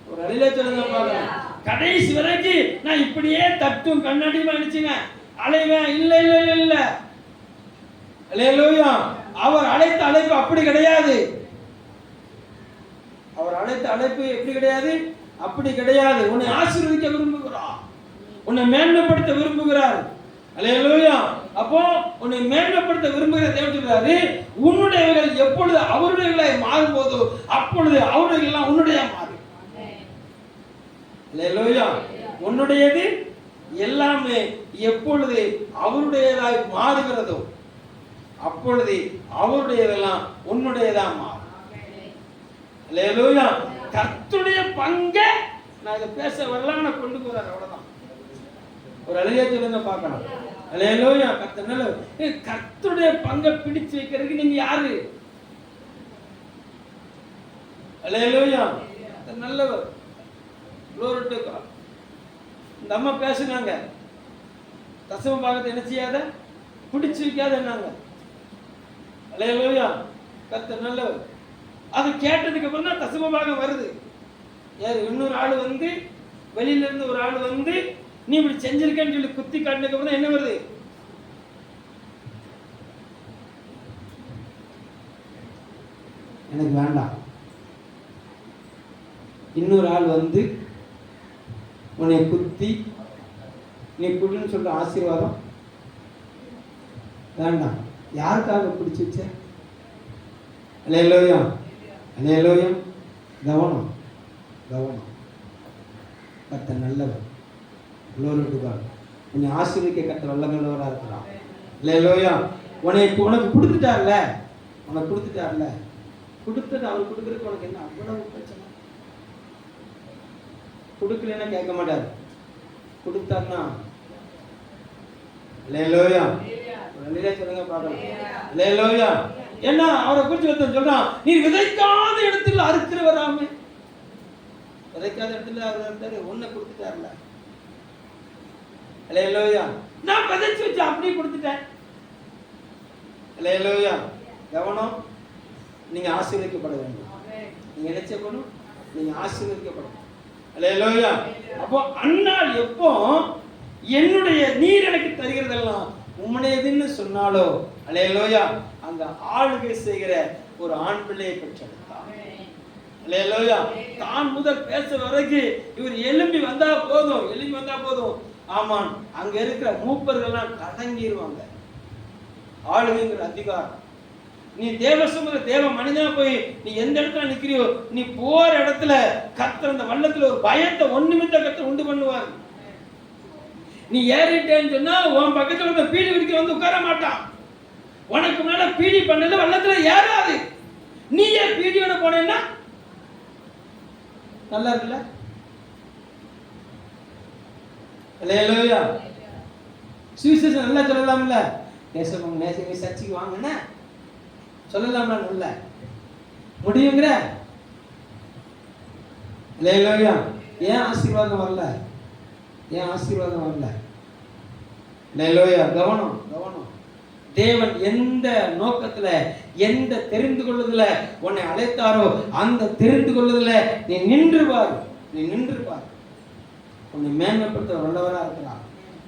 Speaker 1: ஒரு அல்லேலூயா சொல்லுங்க பார்க்கலாம். கடைசி வரைக்கும் நான் இப்படியே தட்டும் கண்ணாடியுமா நினைச்சுங்க அலைவேன். இல்ல இல்ல இல்ல இல்ல. அல்லேலூயா. அவர் அழைத்த அழைப்பு அப்படி கிடையாது. அவர் அழைத்த அழைப்பு எப்படி கிடையாது? அப்படி கிடையாது. உன்னை ஆசீர்வதிக்க விரும்புகிறார், உன்னை மேன்மைப்படுத்த விரும்புகிறார். அல்லேலூயா. அப்போ உன்னை மேன்மைப்படுத்த விரும்புகிற தேவன் சொல்றாரு, உன்னுடையவைகள் எப்பொழுது அவருடையவைகளாய் மாறும் போதோ அப்பொழுது அவருடையவைகள் எல்லாம் உன்னுடைய மாறும். அல்லேலூயா. உன்னுடையது எல்லாமே எப்பொழுது அவருடையதாய் மாறுகிறதோ அப்பொழுது அவருடையதெல்லாம் உன்னுடையதா மாறும். அல்லேலூயா. கர்த்தருடைய பங்கை நான் இதை பேச வரலாம், நான் கொண்டு போறாரு, அவ்வளவுதான். ஒரு அழகிய சொல்லுங்க பார்க்கலாம். அல்லேலூயா. கர்த்தருடைய பங்கை பிடிச்சு வைக்கிறதுக்கு நீங்க யாரு? அல்லேலூயா. நல்லவர். இந்த அம்மா பேசுனாங்க, தசம பாகத்தை என்ன செய்யாத, பிடிச்சு வைக்காத என்னாங்க. அல்லேலூயா. கர்த்தர் நல்லவர். அது கேட்டதுக்கு அப்புறம் தான் தசம பாகம் வருது. யாரு? இன்னொரு ஆள் வந்து, வெளியில இருந்து ஒரு ஆள் வந்து நீ இப்படி செஞ்சிருக்கேன்னு சொல்லி குத்தி காட்டினதுக்கு அப்புறம் என்ன வருது? எனக்கு வேண்டாம். இன்னொரு ஆள் வந்து உன்னை குத்தி நீ குடுன்னு சொல்ற ஆசீர்வாதம் வேண்டாம். யாருக்காக பிடிச்சு வச்ச? அல்லேலூயா. அல்லேலூயா. கவனம், கவனம். கர்த்தர் நல்லவர். உன்னை ஆசீர்வதிக்க கர்த்தர் வல்லமையுள்ளவராக இருக்கிறார். அல்லேலூயா. உனக்கு கொடுத்துட்டார்ல, உனக்கு கொடுத்துட்டார்ல, கொடுத்தது அவர் கொடுக்கறதுக்கு உனக்கு என்ன அவ்வளவு பிரச்சனை? கொடுக்கலன்னா கேட்க மாட்டார், கொடுத்தார்னா. அல்லேலூயா. சொல்லுங்க பாக்கலாம். அல்லேலூயா. என்ன அவரை குறிச்சு ஒருத்தன் சொல்றான், நீ விதைக்காத இடத்துல அறுக்கிற வராம, விதைக்காத இடத்துல அறுத்தாரு, ஒன்ன கொடுத்துட்டார்ல. அல்லேலூயா. நான் விதைச்சு வச்சு அப்படியே கொடுத்துட்டேன். அல்லேலூயா. கவனம். நீங்க ஆசீர்வதிக்கப்பட வேண்டும். நீங்க நினைச்சப்படும் நீங்க ஆசீர்வதிக்கப்படும். அல்லேலூயா. அப்போ அண்ணால் எப்போ என்னுடைய நீர் எனக்கு தருகிறதெல்லாம் உம்முடையதுன்னு சொன்னாலோ, அல்லேலூயா, அந்த ஆளுகை செய்கிற ஒரு ஆண் பிள்ளையை பெற்றெடுத்தான். அல்லேலூயா. தான் முதல் பேச வரைக்கும் இவர் எழும்பி வந்தா போதும். ஆமாம், அங்க இருக்கிற மூப்பர்கள்லாம் கடங்கிடுவாங்க. ஆளுகைங்கிற அதிகாரம். நீ தேவ சமூக தேவ மனிதனா போய் நீ எந்த இடத்துல நிக்கிறியோ, நீ போற இடத்துல கர்த்தர் அந்த வல்லத்துல ஒரு பயத்தை ஒண்ணுமித்த கர்த்தர் உண்டு பண்ணுவார். நீ ஏறிட்டேன்னு சொன்னா உன் பக்கத்துல வந்து பீடி குடிக்க வந்து உட்கார மாட்டான். உனக்கு முன்னால பீடி பண்ணல வல்லத்துல ஏறாது. நீ ஏன் பீடியோட போனேன்னா நல்லா இருக்குல்ல? அல்லேலூயா. சுவிசேஷம் நல்லா சொல்லலாம்ல? தேசம் நேசமே சர்ச்சைக்கு வாங்கண்ணா சொல்லலாம்ல? நல்ல முடியுங்கிற. அல்லேலூயா. ஏன் ஆசீர்வாதம் வரல? அல்லேலூயா. கவனம். தேவன் எந்த நோக்கத்துல, எந்த தெரிந்து கொள்ளுதல உன்னை அழைத்தாரோ அந்த தெரிந்து கொள்ளுதல நீ நின்று பார். உன்னை மேன்மைப்படுத்த வல்லவரா இருக்கிறார்.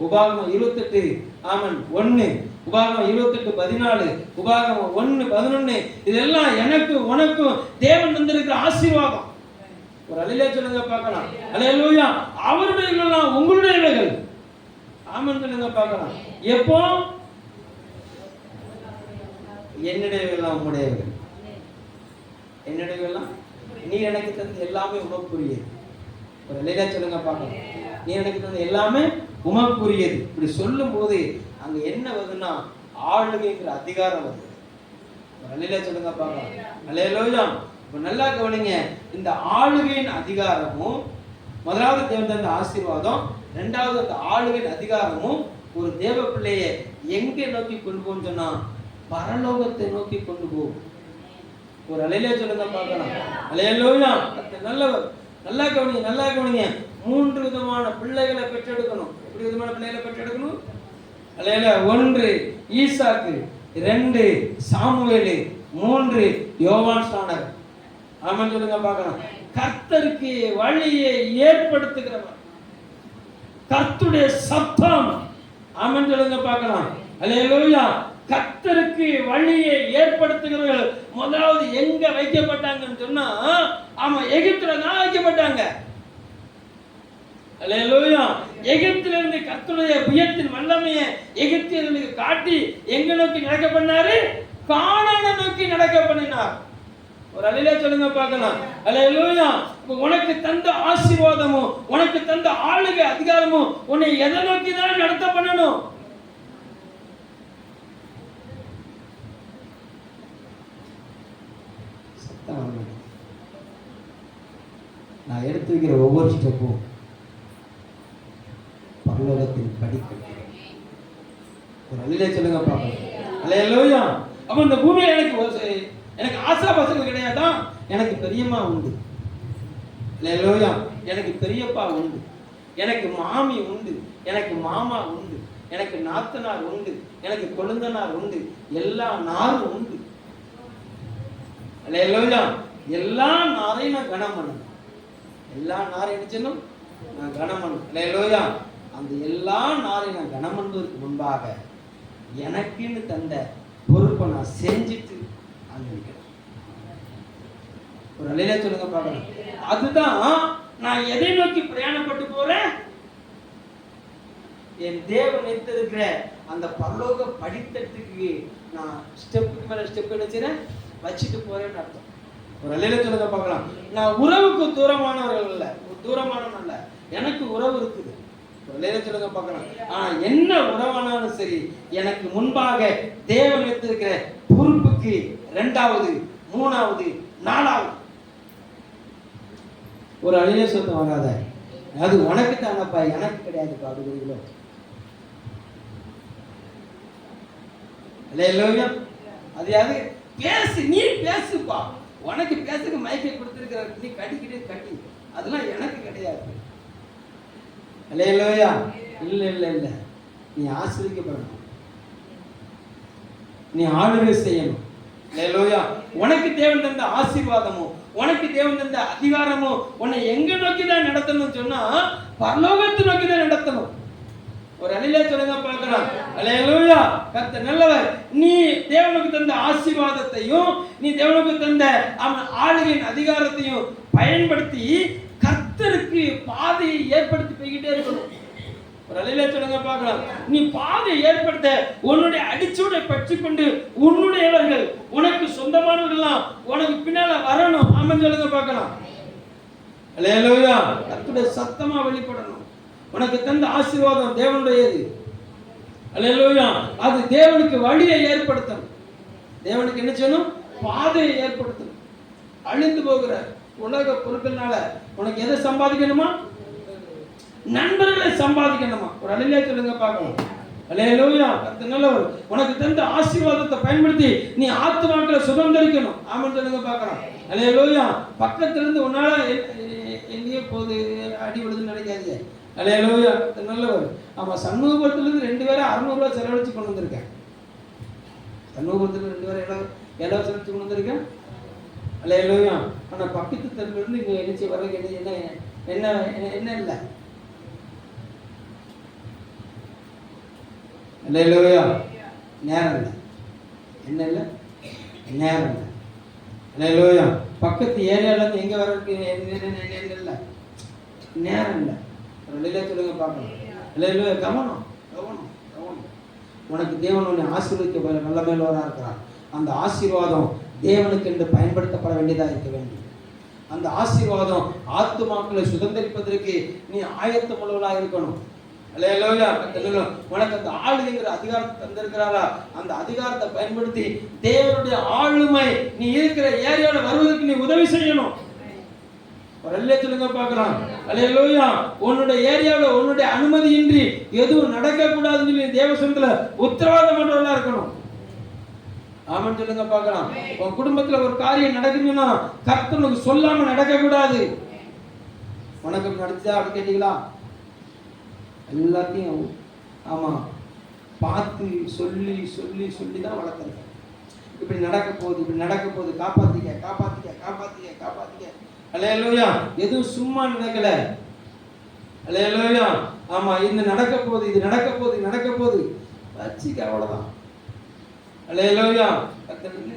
Speaker 1: உபாகமம் 28 1, உபாகமம் 28:14, உபாகமம் 1:11, இதெல்லாம் எனக்கு உனக்கும் தேவன் தந்திருக்கிற ஆசீர்வாதம். ஒரு அல்லேலூயா சொல்லுங்க பார்க்கலாம். அல்லேலூயா. அவருடையவைகள் உங்களுடையவைகள். ஆமென் சொல்லுங்க பார்க்கலாம். எப்போ? என்னுடையவைகள் உங்களுடையவைகள். என்னுடையவைகள் நீ எனக்கு தந்த எல்லாமே உமக்குரியது. ஒரு அல்லேலூயா சொல்லுங்க பார்க்கலாம். நீ எனக்கு தந்த எல்லாமே உமக்குரியது. இப்படி சொல்லும் போது அங்க என்ன வருதுன்னா ஆளுகைங்கிற அதிகாரம் வருது. ஒரு அல்லேலூயா சொல்லுங்க பார்க்கலாம். அல்லேலூயா. இப்ப நல்லா கவனிங்க. இந்த ஆளுகையின் அதிகாரமும், முதலாவது தேவன் தந்த ஆசீர்வாதம், இரண்டாவது அந்த ஆளுகையின் அதிகாரமும் ஒரு தேவ பிள்ளையை எங்கே நோக்கி கொண்டு போன்னு சொன்னா பரலோகத்தை நோக்கி கொண்டு போகும். ஒரு அல்லேலூயா சொல்லுங்க பார்க்கலாம். அல்லேலூயா. நல்லவர். நல்லா கவனிங்க. 3 விதமான பிள்ளைகளை பெற்றெடுக்கணும். எப்படி விதமான பிள்ளைகளை பெற்றெடுக்கணும்? அல்லேலூயா. 1 ஈசாக்கு, 2 சாமுவேல், 3 யோவான் ஸ்நானகர். ஆமென் சொல்லுங்க பார்க்கலாம். கர்த்தருக்கு வழியை ஏற்படுத்துகிறவர், கர்த்தருடைய சத்தம். ஆமென் சொல்லுங்க பார்க்கலாம். அல்லேலூயா. கர்த்தருக்கு வழியை ஏற்படுத்துகிறவர்கள் முதலாவது எங்க வைக்கப்பட்டாங்கன்னு சொன்னா, ஆமா, எகிப்துல தான் வைக்கப்பட்டாங்க. அல்லேலூயா. எகிப்திலிருந்து கர்த்தருடைய புயத்தின் வல்லமையை எகிப்தியர்களுக்கு காட்டி எங்க நோக்கி நடக்க பண்ணாரு? கானானை நோக்கி நடக்க பண்ணினார். ஒரு அல்லேலூயா சொல்லுங்க பார்க்கலாம். அல்லேலூயா. உனக்கு தந்த ஆசீர்வாதமும் உனக்கு தந்த ஆளுகை அதிகாரமும் உன்னை எதை நோக்கி தான் நடத்த பண்ணணும்? நான் எடுத்து வைக்கிற ஒவ்வொரு ஸ்டெப்பும் பரலோகத்தின் படிக்கட்டு. ஒரு அல்லேலூயா சொல்லுங்க பார்க்கலாம். அல்லேலூயா. அப்ப இந்த பூமியில எனக்கு ஆசா பசங்க கிடையாதா? எனக்கு பெரியம்மா உண்டு. அல்லேலூயா. எனக்கு பெரியப்பா உண்டு, எனக்கு மாமி உண்டு, எனக்கு மாமா உண்டு, எனக்கு நாத்தனார் உண்டு, எனக்கு கொழுந்தனார் உண்டு, எல்லா நாரும் உண்டு. அல்லேலூயா. எல்லா நாரையும் நான் கனம் பண்ணணும். எல்லா நாரையும் நினைச்சனும் நான் கனம் பண்ணணும். அல்லேலூயா. அந்த எல்லா நாரையும் நான் கனம் பண்ணுவதற்கு முன்பாக எனக்குன்னு தந்த பொறுப்பை நான் செஞ்சுட்டு அனுபவிக்கிறேன். ஒரு அல்லேலூயா சொல்லுங்க பார்க்கலாம். அதுதான் நான் எதை நோக்கி பிரயாணப்பட்டு போறேன்? என் தேவன் வைத்திருக்கிற அந்த பரலோக படித்தட்டுக்கு நான் ஸ்டெப்புக்கு மேல ஸ்டெப் எடுத்துறேன், வச்சுட்டு போறேன்னு அர்த்தம். ஒரு அல்லேலூயா சொல்லுங்க பார்க்கலாம். நான் உறவுக்கு தூரமானவர்கள் இல்ல, தூரமானவன் அல்ல, எனக்கு உறவு இருக்குது. ஒரு அல்லேலூயா சொல்லுங்க பார்க்கலாம். என்ன உறவானாலும் சரி, எனக்கு முன்பாக தேவன் வைத்திருக்கிற பொறுப்புக்கு 2வது 3வது 4வது ஒரு அல்லேலூயா சொல்ல வாங்காத. அது உனக்கு தானப்பா, எனக்கு கிடையாதுப்பா. அப்படிங்கிறீங்களோ? அல்லேலூயா. அது யாரு? பேசு, நீ பேசுப்பா. உனக்கு பேசுக்கு மைக்கை கொடுத்துருக்கிற நீ கட்டிக்கிட்டே கட்டி, அதெல்லாம் எனக்கு கிடையாது. அல்லேலூயா. இல்ல இல்ல இல்ல, நீ ஆசீர்வதிக்கப்படணும், நீ ஆளுகை செய்யணும். அல்லேலூயா. உனக்கு தேவன் தந்த ஆசீர்வாதமும் உனக்கு தேவன் தந்த அதிகாரமும் உன்னை எங்க நோக்கி தான் நடத்தணும் சொன்னா, பரலோகத்தை நோக்கி தான் நடத்தணும். ஒரு அல்லேலூயா சொல்லுங்க பார்க்கலாம். அல்லேலூயா. கர்த்தர் நல்லவர். நீ தேவனுக்கு தந்த ஆசீர்வாதத்தையும் நீ தேவனுக்கு தந்த ஆளுகையின் அதிகாரத்தையும் பயன்படுத்தி கர்த்தருக்கு பாதையை ஏற்படுத்தி போய்கிட்டே இருக்கணும். ஒரு அல்லேலூயா சொல்லுங்க பார்க்கலாம். நீ பாதையை ஏற்படுத்த உன்னுடைய அடிச்சூடை பற்றி கொண்டு உன்னுடையவர்கள் உனக்கு சொந்தமானவர்கள்லாம் உனக்கு பின்னால வரணும். ஆமென் சொல்லுங்க பார்க்கலாம். அல்லேலூயா. கர்த்தருடைய சத்தமா வெளிப்படணும். உனக்கு தந்த ஆசீர்வாதம் தேவனுடையது. அல்லேலூயா. அது தேவனுக்கு வழியை ஏற்படுத்தணும். தேவனுக்கு என்ன செய்யணும்? பாதையை ஏற்படுத்தணும். அழிந்து போகிற உலக பொருட்கள்னால உனக்கு எதை சம்பாதிக்கணுமா? நண்பர்களை சம்பாதிக்கணுமா? ஒரு அல்லேலூயா சொல்லுங்க பார்க்கலாம். அல்லேலூயா. கர்த்தர் நல்லவர். உனக்கு தந்த ஆசீர்வாதத்தை பயன்படுத்தி நீ ஆத்துமாக்களை சுதந்திரிக்கணும். ஆமென் சொல்லுங்க பார்க்கலாம். அல்லேலூயா. பக்கத்துல இருந்து உன்னால எங்கேயோ போது அடி விடுதுன்னு நினைக்காதீங்க. அல்லேலூயா. கர்த்தர் நல்லவர். ஆமா, சண்முகபுரத்துலேருந்து 2 பேரை 600 ரூபாய் செலவழிச்சு கொண்டு வந்திருக்கேன். சண்முகபுரத்துல 2 பேரை எவ்வளவு செலவழிச்சு கொண்டு வந்திருக்கேன். அல்லேலூயா. ஆனா பக்கத்து தெருல இருந்து இங்க எழுச்சி வர்றதுக்கு என்ன என்ன என்ன இல்லை. அல்லேலூயா. நேரம் இல்லை. என்ன இல்லை? நேரம் இல்லை. அல்லேலூயா. பக்கத்து ஏரியால இருந்து எங்க வர்றதுக்கு இல்லை, நேரம் இல்லை. அல்லேலூயா சொல்லுங்க பார்க்கலாம். அல்லேலூயா. கவனம் கவனம் கவனம். உனக்கு தேவன் உன்னை ஆசீர்வதிக்க நல்ல மேலவராக இருக்கிறார். அந்த ஆசீர்வாதம் தேவனுக்கு என்று பயன்படுத்தப்பட வேண்டியதாக இருக்க வேண்டும். அந்த ஆசீர்வாதம் ஆத்துமாக்களை சுதந்திரிப்பதற்கு நீ ஆயத்தமுள்ளவளாக இருக்கணும். அல்லேலூயா. உனக்கு அந்த ஆளுங்கிற அதிகாரத்தை தந்திருக்கிறாரா? அந்த அதிகாரத்தை பயன்படுத்தி தேவனுடைய ஆளுமை நீ இருக்கிற ஏரியாவில் வருவதற்கு நீ உதவி செய்யணும். ஒரு அல்லேலூயா சொல்லுங்க பார்க்கலாம். அல்லேலூயா. உன்னுடைய ஏரியாவில் உன்னுடைய அனுமதியின்றி எதுவும் நடக்கக்கூடாதுன்னு சொல்லி தேவசனத்துல உத்தரவாதம் பண்றவங்களா இருக்கணும். ஆமென் சொல்லுங்க பார்க்கலாம். உன் குடும்பத்துல ஒரு காரியம் நடக்குதுன்னா கர்த்தனுக்கு சொல்லாம நடக்கக்கூடாது. உனக்கு நடந்துச்சா அப்படி கேட்டீங்களா? எல்லாத்தையும் ஆமா பார்த்து சொல்லி சொல்லி சொல்லி தான் வளர்த்துருக்கேன். இப்படி நடக்க போகுது, இப்படி நடக்க போகுது, காப்பாத்திக்க காப்பாத்திக்க காப்பாத்திக்க காப்பாத்திக்க. அல்லேலூயா. எதுவும் சும்மா நடக்கல. அல்லேலூயா. ஆமா, இது நடக்க போகுது, இது நடக்க போகுது, நடக்க போகுது, வச்சுக்க, அவ்வளவுதான். அல்லேலூயா.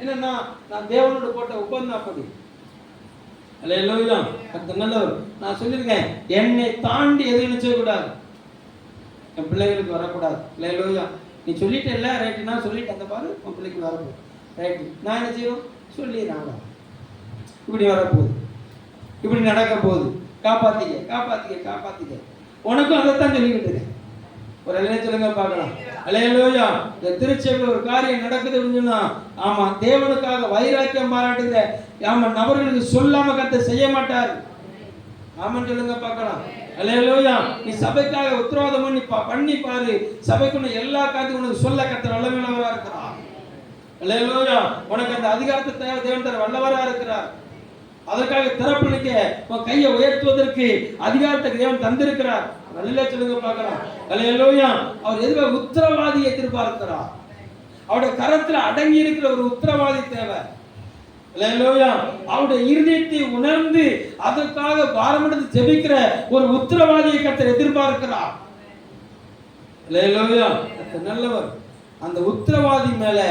Speaker 1: என்னன்னா நான் தேவனோடு போட்ட ஒப்பந்தம் அப்படி. அல்லேலூயா. கர்த்தர் நல்லவர். நான் சொல்லியிருக்கேன், என்னை தாண்டி எதுவும் செய்யக்கூடாது, என் பிள்ளைகளுக்கு வரக்கூடாது. அல்லேலூயா. நீ சொல்லிட்டு இல்லை ரைட்டு, நான் சொல்லிட்டு அந்த பாரு உன் பிள்ளைக்கு வரப்போகுது ரைட்டு, நான் என்ன செய்யணும் சொல்லிடுறாங்க, இப்படி வரப்போகுது, இப்படி நடக்க போகுது, காப்பாத்திக்க காப்பாத்திக்க காப்பாத்திக்க. உனக்கும் அதைத்தான் சொல்லிக்கிட்டு இருக்கேன். ஒரு அல்லேலூயா சொல்லுங்க பார்க்கலாம். அல்லேலூயா. இந்த திருச்சபையில் ஒரு காரியம் நடக்குது அப்படின்னா, ஆமா தேவனுக்காக வைராக்கியம் பாராட்டுகிற ஆமா நபர்களுக்கு சொல்லாம கர்த்தர் செய்ய மாட்டார். ஆமான்னு சொல்லுங்க பார்க்கலாம். அல்லேலூயா. நீ சபைக்காக உத்தரவாதம் பண்ணி பாரு, சபைக்குள்ள எல்லா காரியத்தையும் உனக்கு சொல்ல கர்த்தர் வல்லமையுள்ளவரா இருக்கிறார். அல்லேலூயா. உனக்கு அந்த அதிகாரத்தை தேவன் தர வல்லவரா இருக்கிறார். அதற்காக திறப்பளிக்க உன் கையை உயர்த்துவதற்கு அதிகாரத்தை தேவன் தந்திருக்கிறார். நல்ல சொல்லுங்க பார்க்கலாம். அல்லேலூயா. அவர் எதுக்காக உத்தரவாதியை எதிர்பார்க்கிறார். அவருடைய கரத்துல அடங்கி இருக்கிற ஒரு உத்தரவாதி தேவை. அல்லேலூயா. அவருடைய இருதயத்தை உணர்ந்து அதற்காக பாரமெடுத்து ஜெபிக்கிற ஒரு உத்தரவாதியை கர்த்தர் எதிர்பார்க்கிறார். அல்லேலூயா. கர்த்தர் நல்லவர். அந்த உத்தரவாதி மேல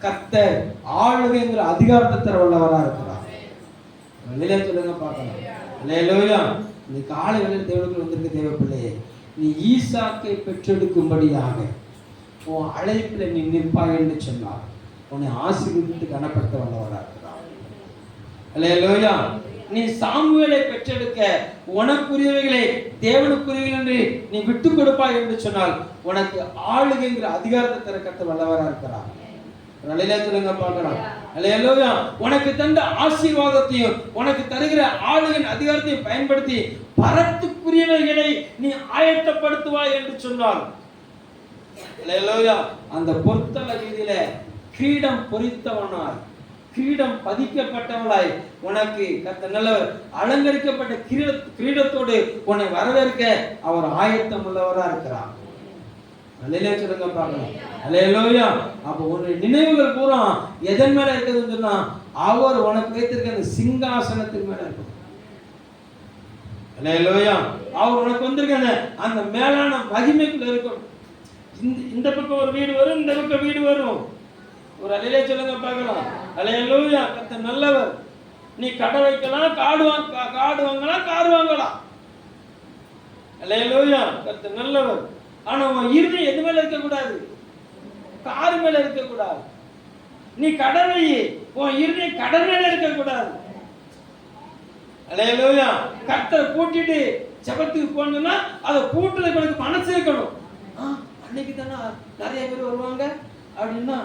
Speaker 1: கர்த்தர் ஆளுகைங்கிற அதிகாரத்தை தர வல்லவரா இருக்கிறார். அல்லேலூயா சொல்லுங்க பார்க்கலாம். அல்லேலூயா. நீ காலை வேளையில் தேவனுக்கு வந்திருக்க தேவ பிள்ளையே, நீ ஈசாக்கை பெற்றெடுக்கும்படியாக உன் அழைப்புல நீ நிற்பாய் என்று சொன்னார். உன்னை ஆசீர்வதித்து கனப்படுத்த வல்லவரா இருக்கிறார். அல்லேலூயா. நீ சாமுவேலை பெற்றெடுக்க உனக்குரியவைகளை தேவனுக்குரியவைகள் என்று நீ விட்டு கொடுப்பாய் என்று சொன்னால் உனக்கு ஆளுகைங்கிற அதிகாரத்தை தர கர்த்தர் வல்லவரா இருக்கிறார். அல்லேலூயா சொல்லுங்க பார்க்கலாம். அல்லேலூயா. உனக்கு தந்த ஆசீர்வாதத்தையும் உனக்கு தருகிற ஆளுகையின் அதிகாரத்தையும் பயன்படுத்தி பரத்துக்குரியவைகளை நீ ஆயத்தப்படுத்துவாய் என்று சொன்னார். அல்லேலூயா. அந்த பொருத்தல ரீதியில கிரீடம் பொறித்தவனாய், கிரீடம் பதிக்கப்பட்டவளாய் உனக்கு கர்த்தர் நல்லவர் அலங்கரிக்கப்பட்ட கிரீடத்தோடு உன்னை வரவேற்க அவர் ஆயத்தம் உள்ளவரா இருக்கிறார். அல்லேலூயா சொல்லுங்க பார்க்கலாம். அல்லேலூயா. அப்போ உன்னுடைய நினைவுகள் பூரா எதன் மேல இருக்குதுன்னு சொன்னா அவர் உனக்கு வைத்திருக்க அந்த சிங்காசனத்தின் மேல இருக்கும். அல்லேலூயா. அவர் உனக்கு வந்திருக்க அந்த மேலான மகிமைக்குள்ள இருக்கும். இந்த பக்கம் ஒரு வீடு வரும், இந்த பக்கம் வீடு வரும். ஒரு அல்லேலூயா சொல்லுங்க பார்க்கலாம். அல்லேலூயா. கர்த்தர் நல்லவர். நீ கடை வைக்கலாம், காடு வாங்கலாம், கார் வாங்கலாம். அல்லேலூயா. கர்த்தர் நல்லவர். ஆனா உன் இருதயம் எது மேல இருக்க கூடாது, கார் மேல இருக்க கூடாது. நீ கடமை உன் இருதயம் கடல் மேல இருக்க கூடாது. அல்லேலூயா. கர்த்தரை கூட்டிட்டு ஜெபத்துக்கு போனா அதை கூட்டுறதுக்கு உனக்கு மனசு இருக்கணும். அன்னைக்கு தானே நிறைய பேர் வருவாங்க அப்படின்னா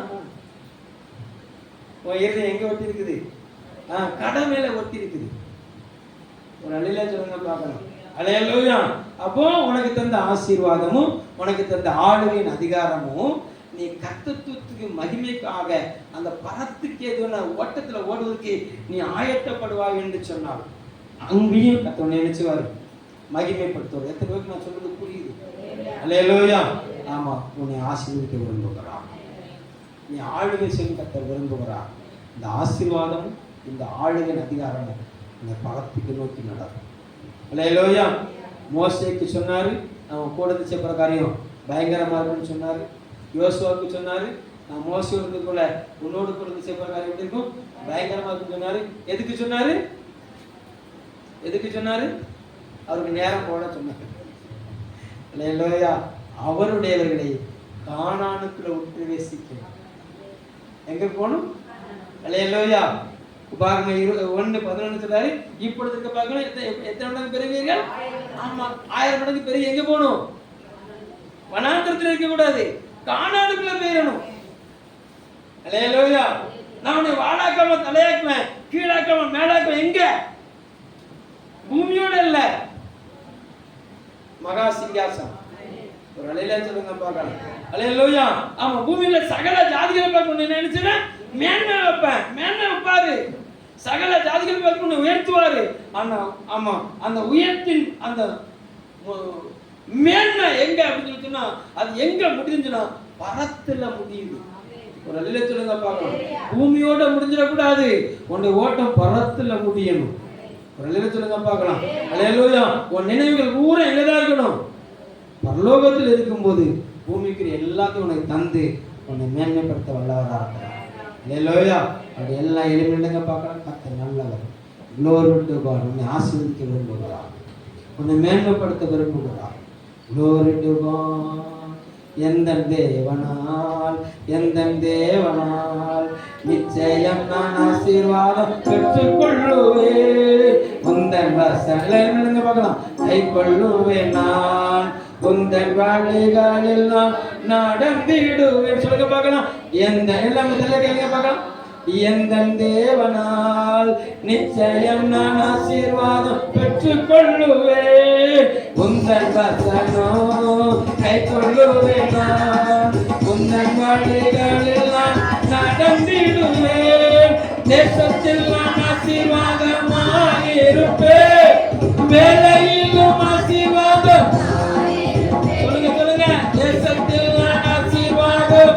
Speaker 1: உன் இருதயம் எங்க ஒட்டி இருக்குது, கடை மேல ஒட்டி இருக்குது. ஒரு அல்லேலூயா சொல்லுங்க பார்க்கலாம். அல்லேலூயா. அப்போ உனக்கு தந்த ஆசீர்வாதமும் உனக்கு தந்த ஆளுகையின் அதிகாரமும் நீ கர்த்தத்துவத்துக்கு மகிமைக்காக அந்த பரத்துக்கு எதுனா ஓட்டத்துல ஓடுவதற்கு நீ ஆயத்தப்படுவாய் என்று சொன்னால் அங்கேயும் கர்த்தர் நினைச்சுவாரு மகிமைப்படுத்துவார். எத்தனை பேருக்கு நான் சொல்றது புரியுது? அல்லேலூயா. ஆமா. உன்னை ஆசீர்வதிக்க விரும்புகிறார், நீ ஆளுகை செய்ய கர்த்தர் விரும்புகிறார். இந்த ஆசீர்வாதமும் இந்த ஆளுகையின் அதிகாரமும் இந்த பரத்துக்கு நோக்கி நடக்கும். அல்லேலூயா. மோசேக்கு சொன்னாரு, அவன் கூட செய்யற காரியம் பயங்கரமா இருக்குன்னு சொன்னாரு. யோசுவாவுக்கு சொன்னாரு, நான் மோசேக்குள்ள உன்னோடு கூட செய்யற காரியம் எப்படி இருக்கும், பயங்கரமா இருக்குன்னு சொன்னாரு. எதுக்கு சொன்னாரு? எதுக்கு சொன்னாரு? அவருக்கு நேரம் போட சொன்னாரு. அல்லேலூயா. அவருடையவர்களை கானானுக்குள்ள உட்பிரவேசிக்க எங்க போகணும்? அல்லேலூயா. உபாகமம் 1:11 சொல்றாரு, இப்பொழுது இருக்க பார்க்கணும் எத்தனை மடங்கு பெறுவீர்கள்? ஆமா, 1000 மடங்கு பெருகி எங்க போகணும்? வனாந்தரத்தில் இருக்க கூடாது, கானானுக்குள்ள போயிடணும். அல்லேலூயா. நான் உன்னை வாழாக்காம தலையாக்குவேன், கீழாக்காம மேலாக்குவேன். எங்க? பூமியோட இல்ல, மகா சிங்காசனம். ஒரு அல்லேலூயா சொல்லுங்க பார்க்கலாம். அல்லேலூயா. ஆமா, பூமியில சகல ஜாதிகளை பார்க்க நினைச்சுன்னா மேன்மை வைப்பேன், மேன்மை வைப்பாரு. சகல ஜாதிகள் பார்க்க உயர்த்துவாரு. ஆனா ஆமா, அந்த உயர்த்தின் அந்த மேன்மை எங்க அப்படின்னு சொன்னா அது எங்க முடிஞ்சுன்னா பரத்துல முடியுது. ஒரு அல்லேலூயா சொல்லுங்க பார்க்கலாம். பூமியோட முடிஞ்சிடக்கூடாது, உன்னுடைய ஓட்டம் பரத்துல முடியணும். ஒரு அல்லேலூயா சொல்லுங்க பார்க்கலாம். அல்லேலூயா. உன் நினைவுகள் பூரா எங்கதான் இருக்கணும்? பரலோகத்தில் இருக்கும்போது பூமிக்கு எல்லாத்தையும் உனக்கு தந்து
Speaker 2: உன்னை மேன்மைப்படுத்த வல்லவராக இருக்கிறார். அல்லேலூயா. அப்படி எல்லாம் எளிமையிடுங்க பார்க்கலாம். கர்த்தர் நல்லவர். Glory to God. உன்னை ஆசீர்வதிக்க விரும்புகிறார், உன்னை மேன்மைப்படுத்த விரும்புகிறார். Glory to God. எந்த தேவனால் நிச்சயம் நான் ஆசீர்வாதம் பெற்றுக்கொள்ளுவேன். உந்தன் வசனங்களை பார்க்கலாம். கை கொள்ளுவேன் நான், உந்தன் வழிகளில் நான் நடந்திடுவேன். சொல்லுங்க பார்க்கலாம். எந்த எல்லாம் கேளுங்க பார்க்கலாம். எந்த தேவனால் நிச்சயம் நான் ஆசீர்வாதம் பெற்றுக்கொள்ளுவேன். உந்தன் வசனம் கை கொள்ளுவேன் நான், உந்தன் வழிகளில் நான் நடந்திடுவேன். தேசத்தில் நான் ஆசீர்வாதமாயிருப்பேன், வேலையிலும் ஆசீர்வாதம். சொல்லுங்க சொல்லுங்க. தேசத்தில் நான் ஆசீர்வாதம்,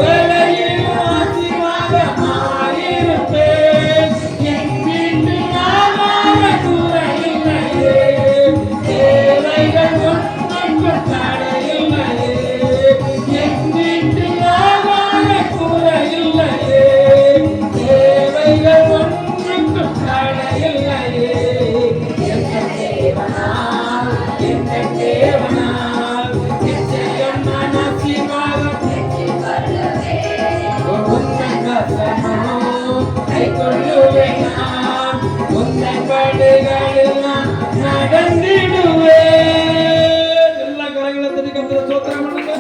Speaker 2: வேலையிலும் ஆசீர்வாதமாயிருப்பேன். என் வீட்டில் ஆகார குறையில்லையே, தேவைகள் ஒன்றும் தடையில்லையே. என் வீட்டில் ஆகார குறையில்லையே, தேவைகள் ஒன்றும் தடையில்லையே. எந்த தேவனால் நிச்சயம் நான் ஆசீர்வாதம் கை கொள்ளுவேன் நான், உந்தன் வழிகளில் நான் நடந்திடுவேன். எல்லா கரங்களை தட்டி கர்த்தரை ஸ்தோத்திரம் பண்ணுங்க.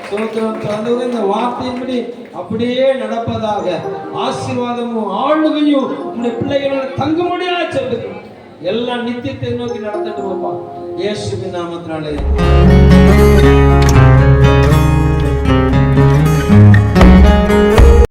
Speaker 2: ஸ்தோத்திரம். தந்தவரே, இந்த வார்த்தையின்படி அப்படியே நடப்பதாக. ஆசீர்வாதமும் ஆளுகையும் உங்களுடைய பிள்ளைகளோட தங்கும்படியாக செல்லுங்கள். எல்லாம் நித்தியத்தை நோக்கி நடந்துட்டு போப்பா. இயேசுவின் நாமத்தினாலே.